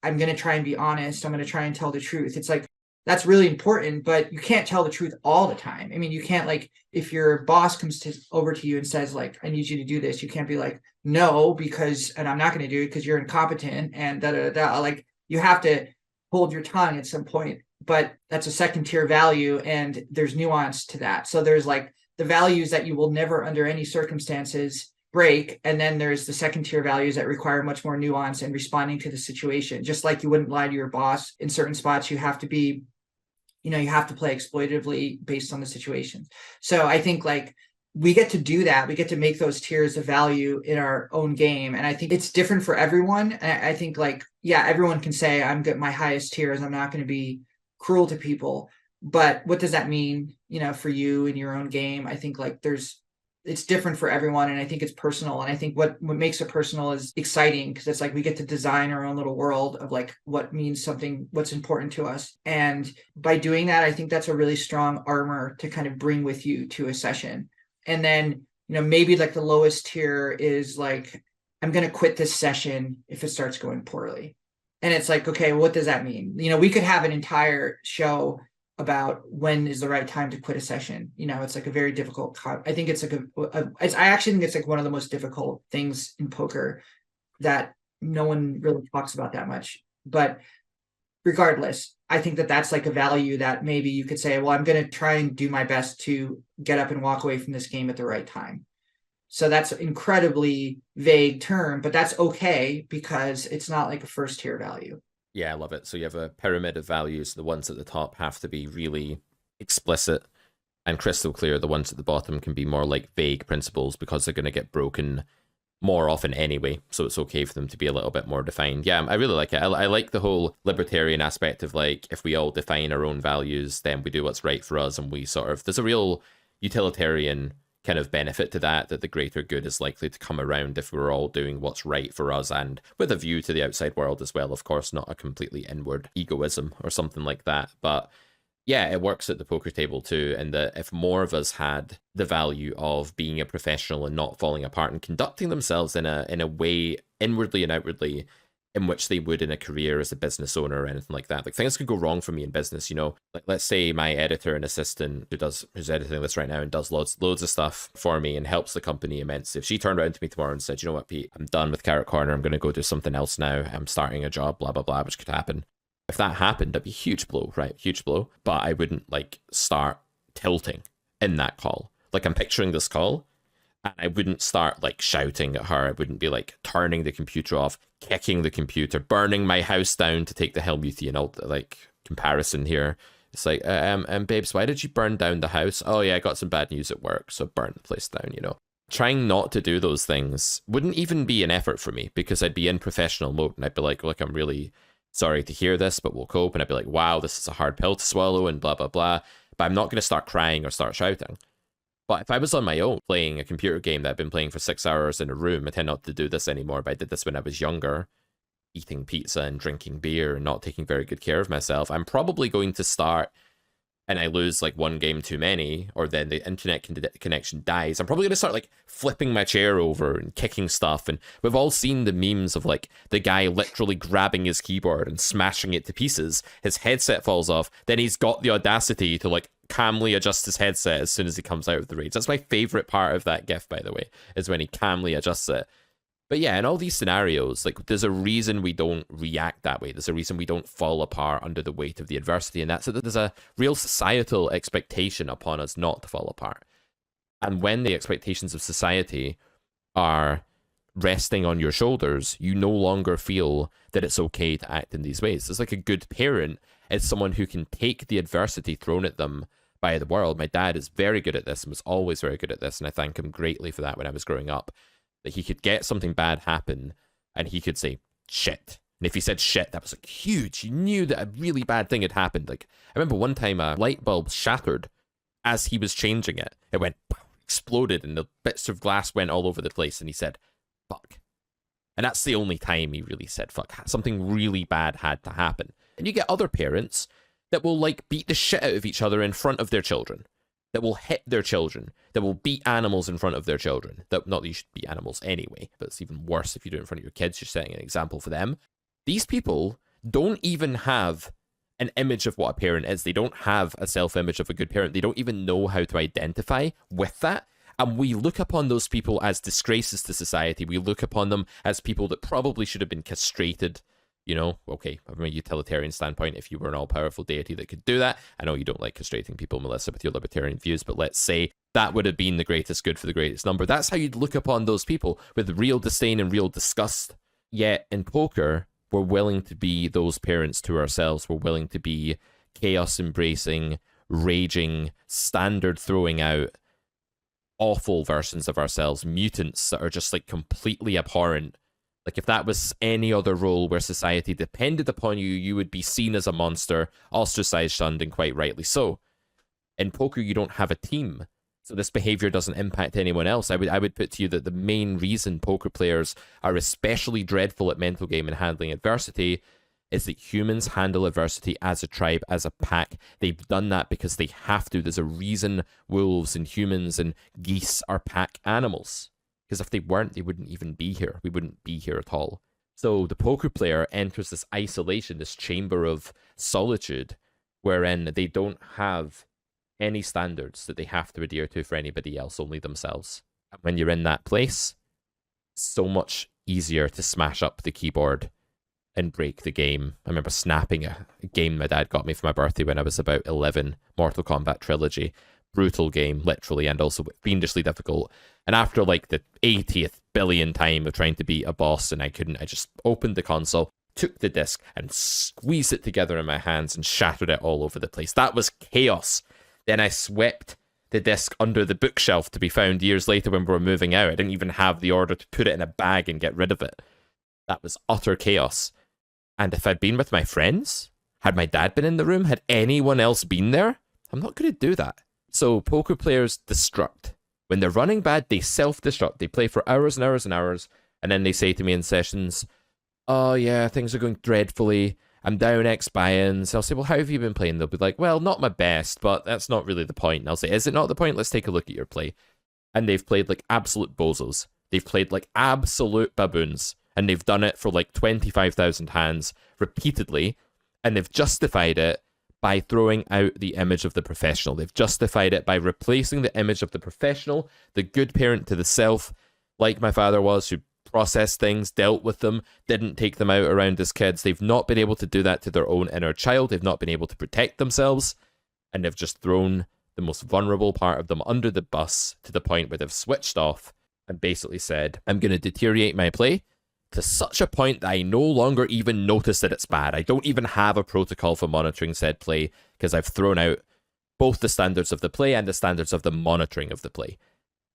I'm going to try and be honest. I'm going to try and tell the truth. It's like, that's really important, but you can't tell the truth all the time. I mean, you can't, like, if your boss comes over to you and says, like, I need you to do this, you can't be like, no, and I'm not going to do it because you're incompetent and da, da, da, da. Like, you have to hold your tongue at some point, but that's a second tier value, and there's nuance to that. So there's like the values that you will never under any circumstances break, and then there's the second tier values that require much more nuance and responding to the situation. Just like you wouldn't lie to your boss in certain spots, you have to be, you have to play exploitatively based on the situation. So I think, like, we get to do that. We get to make those tiers of value in our own game. And I think it's different for everyone. And I think, like, yeah, everyone can say, I'm good, my highest tiers, I'm not going to be cruel to people. But what does that mean, for you in your own game? I think, like, it's different for everyone. And I think it's personal. And I think what makes it personal is exciting, because it's like we get to design our own little world of, like, what means something, what's important to us. And by doing that, I think that's a really strong armor to kind of bring with you to a session. And then, maybe like the lowest tier is like, I'm going to quit this session if it starts going poorly. And it's like, okay, what does that mean? We could have an entire show about when is the right time to quit a session. It's like a very difficult, I think it's like I actually think it's like one of the most difficult things in poker that no one really talks about that much. But regardless, I think that that's like a value that maybe you could say, well, I'm going to try and do my best to get up and walk away from this game at the right time. So that's an incredibly vague term, but that's okay because it's not like a first tier value. Yeah, I love it. So you have a pyramid of values. The ones at the top have to be really explicit and crystal clear. The ones at the bottom can be more like vague principles because they're going to get broken more often anyway. So it's okay for them to be a little bit more defined. Yeah, I really like it. I like the whole libertarian aspect of, like, if we all define our own values, then we do what's right for us. And we sort of, there's a real utilitarian kind of benefit to that the greater good is likely to come around if we're all doing what's right for us, and with a view to the outside world as well, of course, not a completely inward egoism or something like that. But yeah, it works at the poker table too, and that if more of us had the value of being a professional and not falling apart and conducting themselves in a way inwardly and outwardly in which they would in a career as a business owner or anything like that. Like, things could go wrong for me in business, like, let's say my editor and assistant who's editing this right now and does loads of stuff for me and helps the company immensely. If she turned around to me tomorrow and said, you know what, Pete, I'm done with Carrot Corner, I'm going to go do something else now, I'm starting a job, blah, blah, blah, which could happen. If that happened, that'd be a huge blow, right? Huge blow. But I wouldn't, like, start tilting in that call. Like, I'm picturing this call, And I wouldn't start like shouting at her. I wouldn't be like turning the computer off, kicking the computer, burning my house down to take the Helmuthian like comparison here. It's like, babes, why did you burn down the house? Oh yeah, I got some bad news at work, so burn the place down, you know. Trying not to do those things wouldn't even be an effort for me because I'd be in professional mode and I'd be like, look, I'm really sorry to hear this, but we'll cope. And I'd be like, wow, this is a hard pill to swallow and blah, blah, blah. But I'm not going to start crying or start shouting. But if I was on my own playing a computer game that I've been playing for 6 hours in a room, I tend not to do this anymore, but I did this when I was younger, eating pizza and drinking beer and not taking very good care of myself, I'm probably going to start and I lose like one game too many, or then the internet connection dies, I'm probably going to start like flipping my chair over and kicking stuff. And we've all seen the memes of like the guy literally grabbing his keyboard and smashing it to pieces. His headset falls off. Then he's got the audacity to like calmly adjust his headset as soon as he comes out of the rage. That's my favorite part of that GIF, by the way, is when he calmly adjusts it. But yeah, in all these scenarios, like there's a reason we don't react that way. There's a reason we don't fall apart under the weight of the adversity. And that's that there's a real societal expectation upon us not to fall apart. And when the expectations of society are resting on your shoulders, you no longer feel that it's okay to act in these ways. It's like a good parent is someone who can take the adversity thrown at them by the world. My dad is very good at this and was always very good at this. And I thank him greatly for that when I was growing up. That he could get something bad happen and he could say shit, and if he said shit, that was like huge. He knew that a really bad thing had happened. Like I remember one time a light bulb shattered as he was changing it. It went exploded and the bits of glass went all over the place, and he said fuck. And that's the only time he really said fuck. Something really bad had to happen. And you get other parents that will like beat the shit out of each other in front of their children, that will hit their children, that will beat animals in front of their children. That, not that you should beat animals anyway, but it's even worse if you do it in front of your kids. You're setting an example for them. These people don't even have an image of what a parent is. They don't have a self-image of a good parent. They don't even know how to identify with that. And we look upon those people as disgraces to society. We look upon them as people that probably should have been castrated. You know, okay, from a utilitarian standpoint, if you were an all-powerful deity that could do that, I know you don't like castrating people, Melissa, with your libertarian views, but let's say that would have been the greatest good for the greatest number. That's how you'd look upon those people, with real disdain and real disgust. Yet in poker, we're willing to be those parents to ourselves. We're willing to be chaos-embracing, raging, standard throwing out, awful versions of ourselves, mutants that are just like completely abhorrent. Like, if that was any other role where society depended upon you, you would be seen as a monster, ostracized, shunned, and quite rightly so. In poker, you don't have a team, so this behavior doesn't impact anyone else. I would put to you that the main reason poker players are especially dreadful at mental game and handling adversity is that humans handle adversity as a tribe, as a pack. They've done that because they have to. There's a reason wolves and humans and geese are pack animals. Because if they weren't, they wouldn't even be here. We wouldn't be here at all. So the poker player enters this isolation, this chamber of solitude, wherein they don't have any standards that they have to adhere to for anybody else, only themselves. And when you're in that place, it's so much easier to smash up the keyboard and break the game. I remember snapping a game my dad got me for my birthday when I was about 11, Mortal Kombat Trilogy. Brutal game, literally, and also fiendishly difficult. And after like the 80th billion time of trying to beat a boss and I couldn't, I just opened the console, took the disc and squeezed it together in my hands and shattered it all over the place. That was chaos. Then I swept the disc under the bookshelf to be found years later when we were moving out. I didn't even have the order to put it in a bag and get rid of it. That was utter chaos. And if I'd been with my friends, had my dad been in the room, had anyone else been there, I'm not going to do that. So poker players destruct. When they're running bad, they self-destruct. They play for hours and hours and hours, and then they say to me in sessions, oh yeah, things are going dreadfully. I'm down X buy-ins. I'll say, well, how have you been playing? They'll be like, well, not my best, but that's not really the point. And I'll say, is it not the point? Let's take a look at your play. And they've played like absolute bozos. They've played like absolute baboons. And they've done it for like 25,000 hands repeatedly. And they've justified it by throwing out the image of the professional. They've justified it by replacing the image of the professional, the good parent to the self, like my father was, who processed things, dealt with them, didn't take them out around his kids. They've not been able to do that to their own inner child. They've not been able to protect themselves, and they've just thrown the most vulnerable part of them under the bus to the point where they've switched off and basically said, I'm going to deteriorate my play to such a point that I no longer even notice that it's bad. I don't even have a protocol for monitoring said play because I've thrown out both the standards of the play and the standards of the monitoring of the play.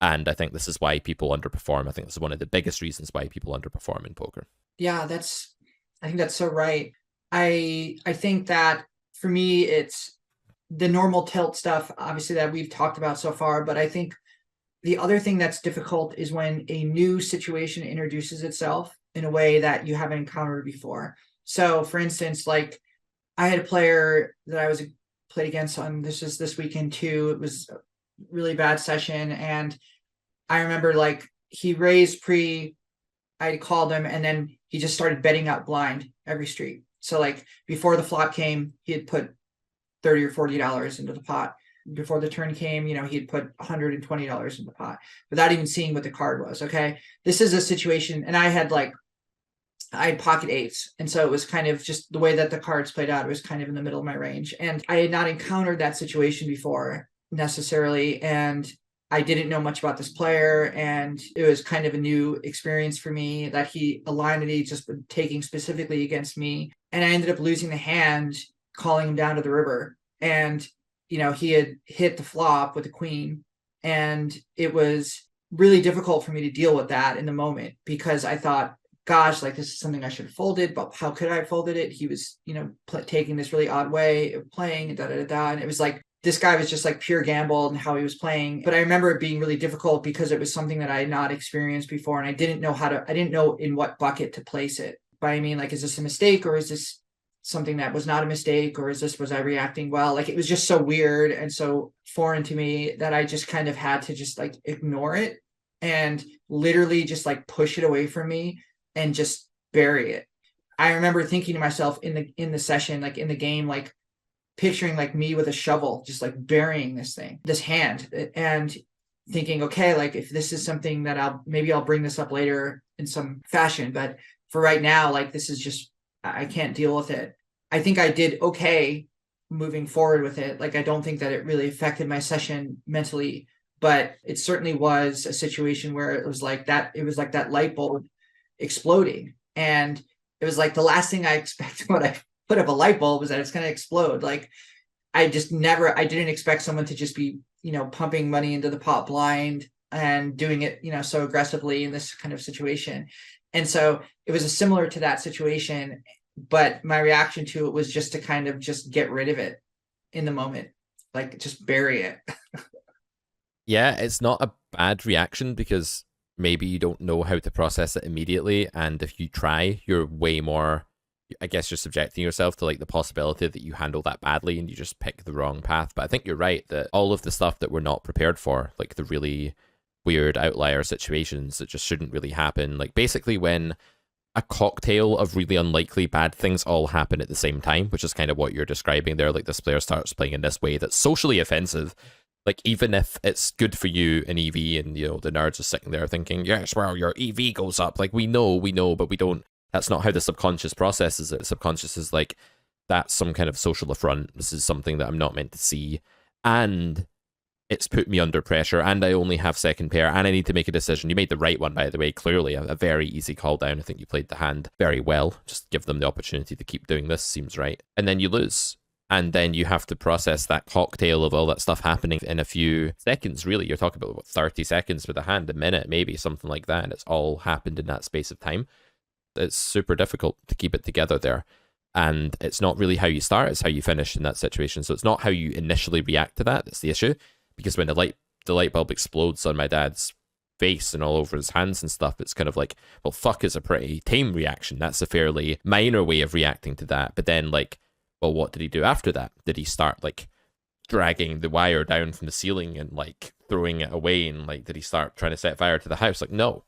And I think this is why people underperform. I think this is one of the biggest reasons why people underperform in poker. Yeah, I think that's so right. I think that for me, it's the normal tilt stuff, obviously, that we've talked about so far. But I think the other thing that's difficult is when a new situation introduces itself in a way that you haven't encountered before. So for instance, like I had a player that I was played against on this weekend too. It was a really bad session. And I remember like he raised I called him and then he just started betting out blind every street. So like before the flop came, he had put $30 or $40 into the pot. Before the turn came, he had put $120 in the pot without even seeing what the card was. Okay. This is a situation. And I had pocket eights. And so it was kind of just the way that the cards played out. It was kind of in the middle of my range. And I had not encountered that situation before necessarily. And I didn't know much about this player. And it was kind of a new experience for me that a line that he just been taking specifically against me. And I ended up losing the hand, calling him down to the river. And he had hit the flop with the queen, and it was really difficult for me to deal with that in the moment because I thought, gosh, like this is something I should have folded, but how could I have folded it? He was, taking this really odd way of playing and and it was like, this guy was just like pure gamble and how he was playing. But I remember it being really difficult because it was something that I had not experienced before. And I didn't know in what bucket to place it. But I mean, like, is this a mistake or is this something that was not a mistake, or was I reacting well? Like, it was just so weird and so foreign to me that I just kind of had to just like ignore it and literally just like push it away from me and just bury it. I remember thinking to myself in the session, like in the game, like picturing like me with a shovel, just like burying this hand, and thinking, okay, like if this is something that I'll bring this up later in some fashion, but for right now, like this is just, I can't deal with it. I think I did okay moving forward with it. Like, I don't think that it really affected my session mentally, but it certainly was a situation where it was like that light bulb exploding. And it was like the last thing I expected when I put up a light bulb was that it's going to explode. Like, I didn't expect someone to just be, pumping money into the pot blind and doing it, so aggressively in this kind of situation. And so it was similar to that situation, but my reaction to it was just to kind of just get rid of it in the moment, like just bury it. Yeah, it's not a bad reaction because maybe you don't know how to process it immediately. And if you try, you're way more, I guess you're subjecting yourself to like the possibility that you handle that badly and you just pick the wrong path. But I think you're right that all of the stuff that we're not prepared for, like the really weird outlier situations that just shouldn't really happen. Like basically when a cocktail of really unlikely bad things all happen at the same time, which is kind of what you're describing there. Like this player starts playing in this way that's socially offensive. Like even if it's good for you in EV and, the nerds are sitting there thinking, yes, well, your EV goes up. Like we know, but we don't, that's not how the subconscious processes it. The subconscious is like, that's some kind of social affront. This is something that I'm not meant to see. And it's put me under pressure, and I only have second pair, and I need to make a decision. You made the right one, by the way, clearly. A very easy call down. I think you played the hand very well. Just give them the opportunity to keep doing this, seems right. And then you lose. And then you have to process that cocktail of all that stuff happening in a few seconds, really. You're talking about, 30 seconds with a hand, a minute, maybe, something like that. And it's all happened in that space of time. It's super difficult to keep it together there. And it's not really how you start, it's how you finish in that situation. So it's not how you initially react to that. That's the issue. Because when the light bulb explodes on my dad's face and all over his hands and stuff, it's kind of like, well, fuck is a pretty tame reaction. That's a fairly minor way of reacting to that. But then, like, well, what did he do after that? Did he start, like, dragging the wire down from the ceiling and, like, throwing it away? And, like, did he start trying to set fire to the house? Like, no.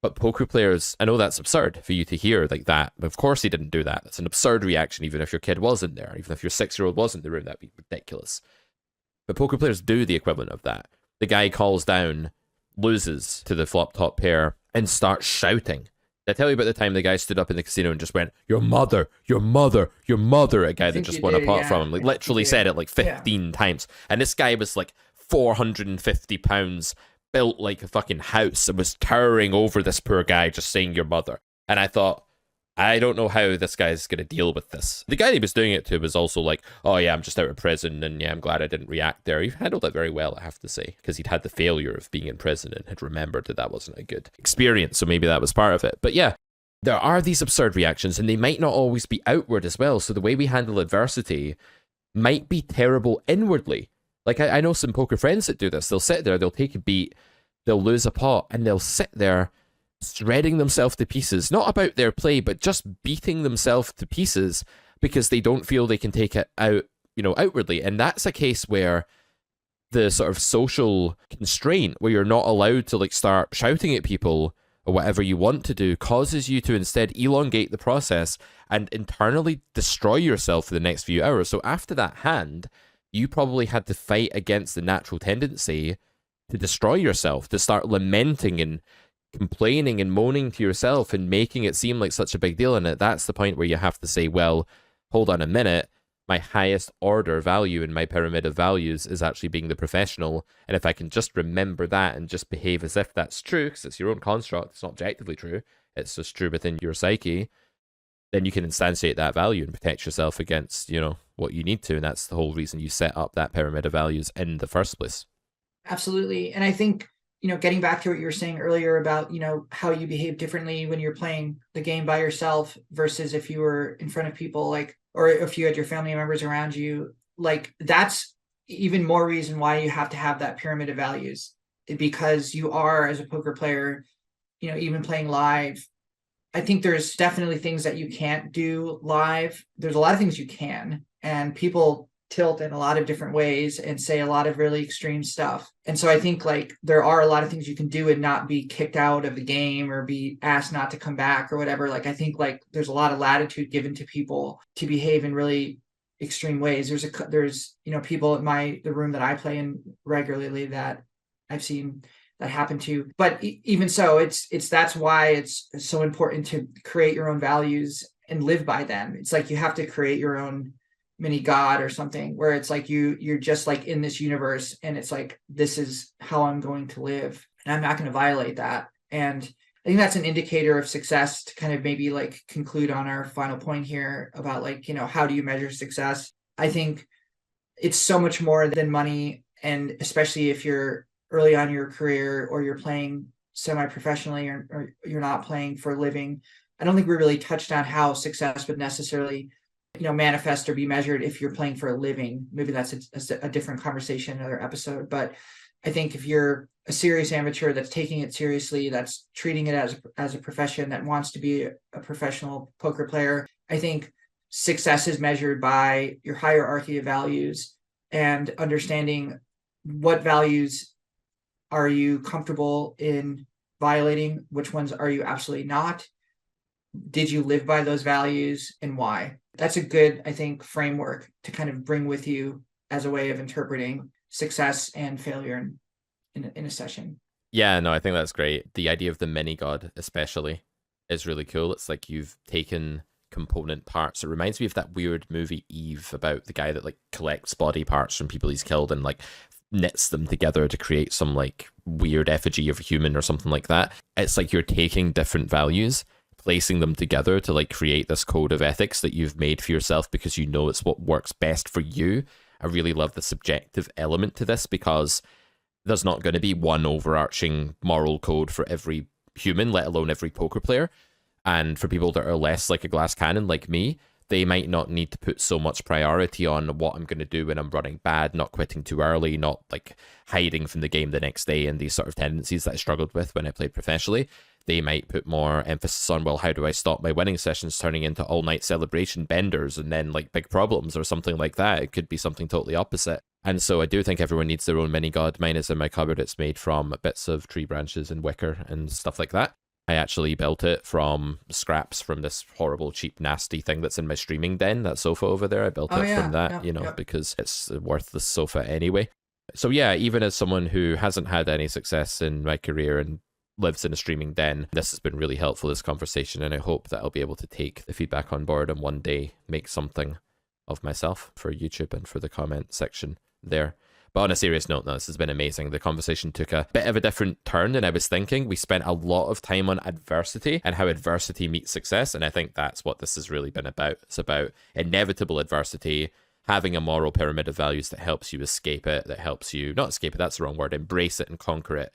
But poker players, I know that's absurd for you to hear like that. But of course he didn't do that. That's an absurd reaction, even if your kid wasn't there. Even if your 6-year-old wasn't in the room, that'd be ridiculous. But poker players do the equivalent of that. The guy calls down, loses to the flop top pair, and starts shouting. Did I tell you about the time the guy stood up in the casino and just went, your mother, your mother, your mother, a guy that just won a pot from him. Like, literally said it like 15 times. And this guy was like 450 pounds, built like a fucking house and was towering over this poor guy just saying your mother. And I thought, I don't know how this guy's going to deal with this. The guy he was doing it to was also like, oh yeah, I'm just out of prison, and yeah, I'm glad I didn't react there. He handled it very well, I have to say, because he'd had the failure of being in prison and had remembered that that wasn't a good experience, so maybe that was part of it. But yeah, there are these absurd reactions, and they might not always be outward as well, so the way we handle adversity might be terrible inwardly. Like, I know some poker friends that do this. They'll sit there, they'll take a beat, they'll lose a pot, and they'll sit there shredding themselves to pieces, not about their play, but just beating themselves to pieces because they don't feel they can take it out, outwardly. And that's a case where the sort of social constraint where you're not allowed to like start shouting at people or whatever you want to do causes you to instead elongate the process and internally destroy yourself for the next few hours. So after that hand, you probably had to fight against the natural tendency to destroy yourself, to start lamenting and complaining and moaning to yourself and making it seem like such a big deal. And that's the point where you have to say, well, hold on a minute, my highest order value in my pyramid of values is actually being the professional. And if I can just remember that and just behave as if that's true, because it's your own construct, it's not objectively true, it's just true within your psyche, then you can instantiate that value and protect yourself against, what you need to. And that's the whole reason you set up that pyramid of values in the first place. Absolutely. And I think, getting back to what you were saying earlier about, how you behave differently when you're playing the game by yourself versus if you were in front of people, or if you had your family members around you, that's even more reason why you have to have that pyramid of values, because you are, as a poker player, even playing live. I think there's definitely things that you can't do live. There's a lot of things you can, and people tilt in a lot of different ways and say a lot of really extreme stuff. And so I think there are a lot of things you can do and not be kicked out of the game or be asked not to come back or whatever. I think there's a lot of latitude given to people to behave in really extreme ways. There's people in the room that I play in regularly that I've seen that happen to. But even so, that's why it's so important to create your own values and live by them. It's you have to create your own mini god or something, where it's you're just in this universe, and it's this is how I'm going to live, and I'm not going to violate that. And I think that's an indicator of success to kind of maybe conclude on our final point here about how do you measure success. I think it's so much more than money, and especially if you're early on in your career or you're playing semi-professionally or you're not playing for a living. I don't think we really touched on how success would necessarily manifest or be measured if you're playing for a living. Maybe that's a different conversation, another episode. But I think if you're a serious amateur that's taking it seriously, that's treating it as a profession, that wants to be a professional poker player, I think success is measured by your hierarchy of values and understanding what values are you comfortable in violating, which ones are you absolutely not. Did you live by those values, and why? That's a good, I think, framework to kind of bring with you as a way of interpreting success and failure in a session. Yeah, no, I think that's great. The idea of the mini god especially is really cool. It's you've taken component parts. It reminds me of that weird movie Eve about the guy that collects body parts from people he's killed and knits them together to create some weird effigy of a human or something like that. It's you're taking different values, placing them together to create this code of ethics that you've made for yourself because it's what works best for you. I really love the subjective element to this because there's not going to be one overarching moral code for every human, let alone every poker player. And for people that are less like a glass cannon like me, they might not need to put so much priority on what I'm going to do when I'm running bad, not quitting too early, not hiding from the game the next day, and these sort of tendencies that I struggled with when I played professionally. They might put more emphasis on, well, how do I stop my winning sessions turning into all-night celebration benders and then big problems or something like that. It could be something totally opposite. And so I do think everyone needs their own mini god. Mine is in my cupboard. It's made from bits of tree branches and wicker and stuff like that. I actually built it from scraps from this horrible, cheap, nasty thing that's in my streaming den, that sofa over there. I built it from that, because it's a worthless sofa anyway. So yeah, even as someone who hasn't had any success in my career and lives in a streaming den, this has been really helpful, this conversation, and I hope that I'll be able to take the feedback on board and one day make something of myself for YouTube and for the comment section there. But on a serious note, no, this has been amazing. The conversation took a bit of a different turn than I was thinking. We spent a lot of time on adversity and how adversity meets success. And I think that's what this has really been about. It's about inevitable adversity, having a moral pyramid of values that helps you escape it, that helps you, not escape it, that's the wrong word, embrace it and conquer it.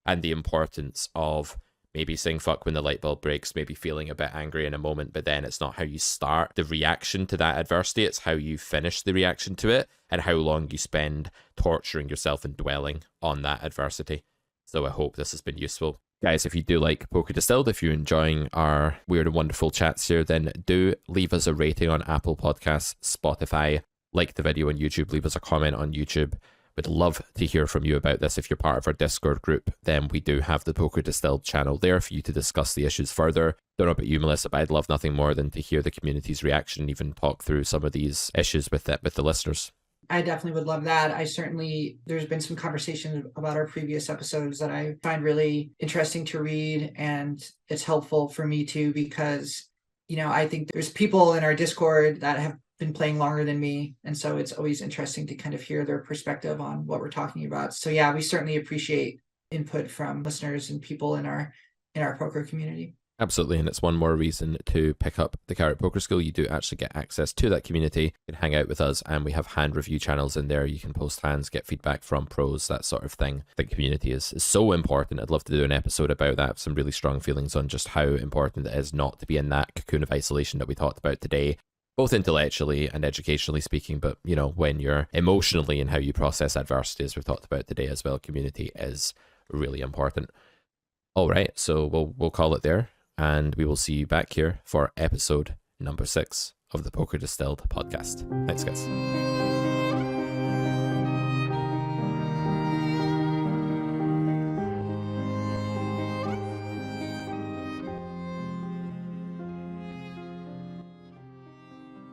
And the importance of maybe saying fuck when the light bulb breaks, maybe feeling a bit angry in a moment, but then it's not how you start the reaction to that adversity, it's how you finish the reaction to it and how long you spend torturing yourself and dwelling on that adversity. So I hope this has been useful. Guys, if you do like Poker Distilled, if you're enjoying our weird and wonderful chats here, then do leave us a rating on Apple Podcasts, Spotify, like the video on YouTube, leave us a comment on YouTube. Would love to hear from you about this. If you're part of our Discord group, then we do have the Poker Distilled channel there for you to discuss the issues further. Don't know about you, Melissa, but I'd love nothing more than to hear the community's reaction and even talk through some of these issues with the listeners. I definitely would love that. There's been some conversations about our previous episodes that I find really interesting to read, and it's helpful for me too, because, I think there's people in our Discord that have been playing longer than me. And so it's always interesting to kind of hear their perspective on what we're talking about. So yeah, we certainly appreciate input from listeners and people in our poker community. Absolutely, and it's one more reason to pick up the Carrot Poker School. You do actually get access to that community. You can hang out with us, and we have hand review channels in there. You can post hands, get feedback from pros, that sort of thing. The community is so important. I'd love to do an episode about that. I have some really strong feelings on just how important it is not to be in that cocoon of isolation that we talked about today, both intellectually and educationally speaking, but when you're emotionally and how you process adversity, as we've talked about today as well, community is really important. All right, so we'll call it there, and we will see you back here for episode number 6 of the Poker Distilled podcast. Thanks, guys.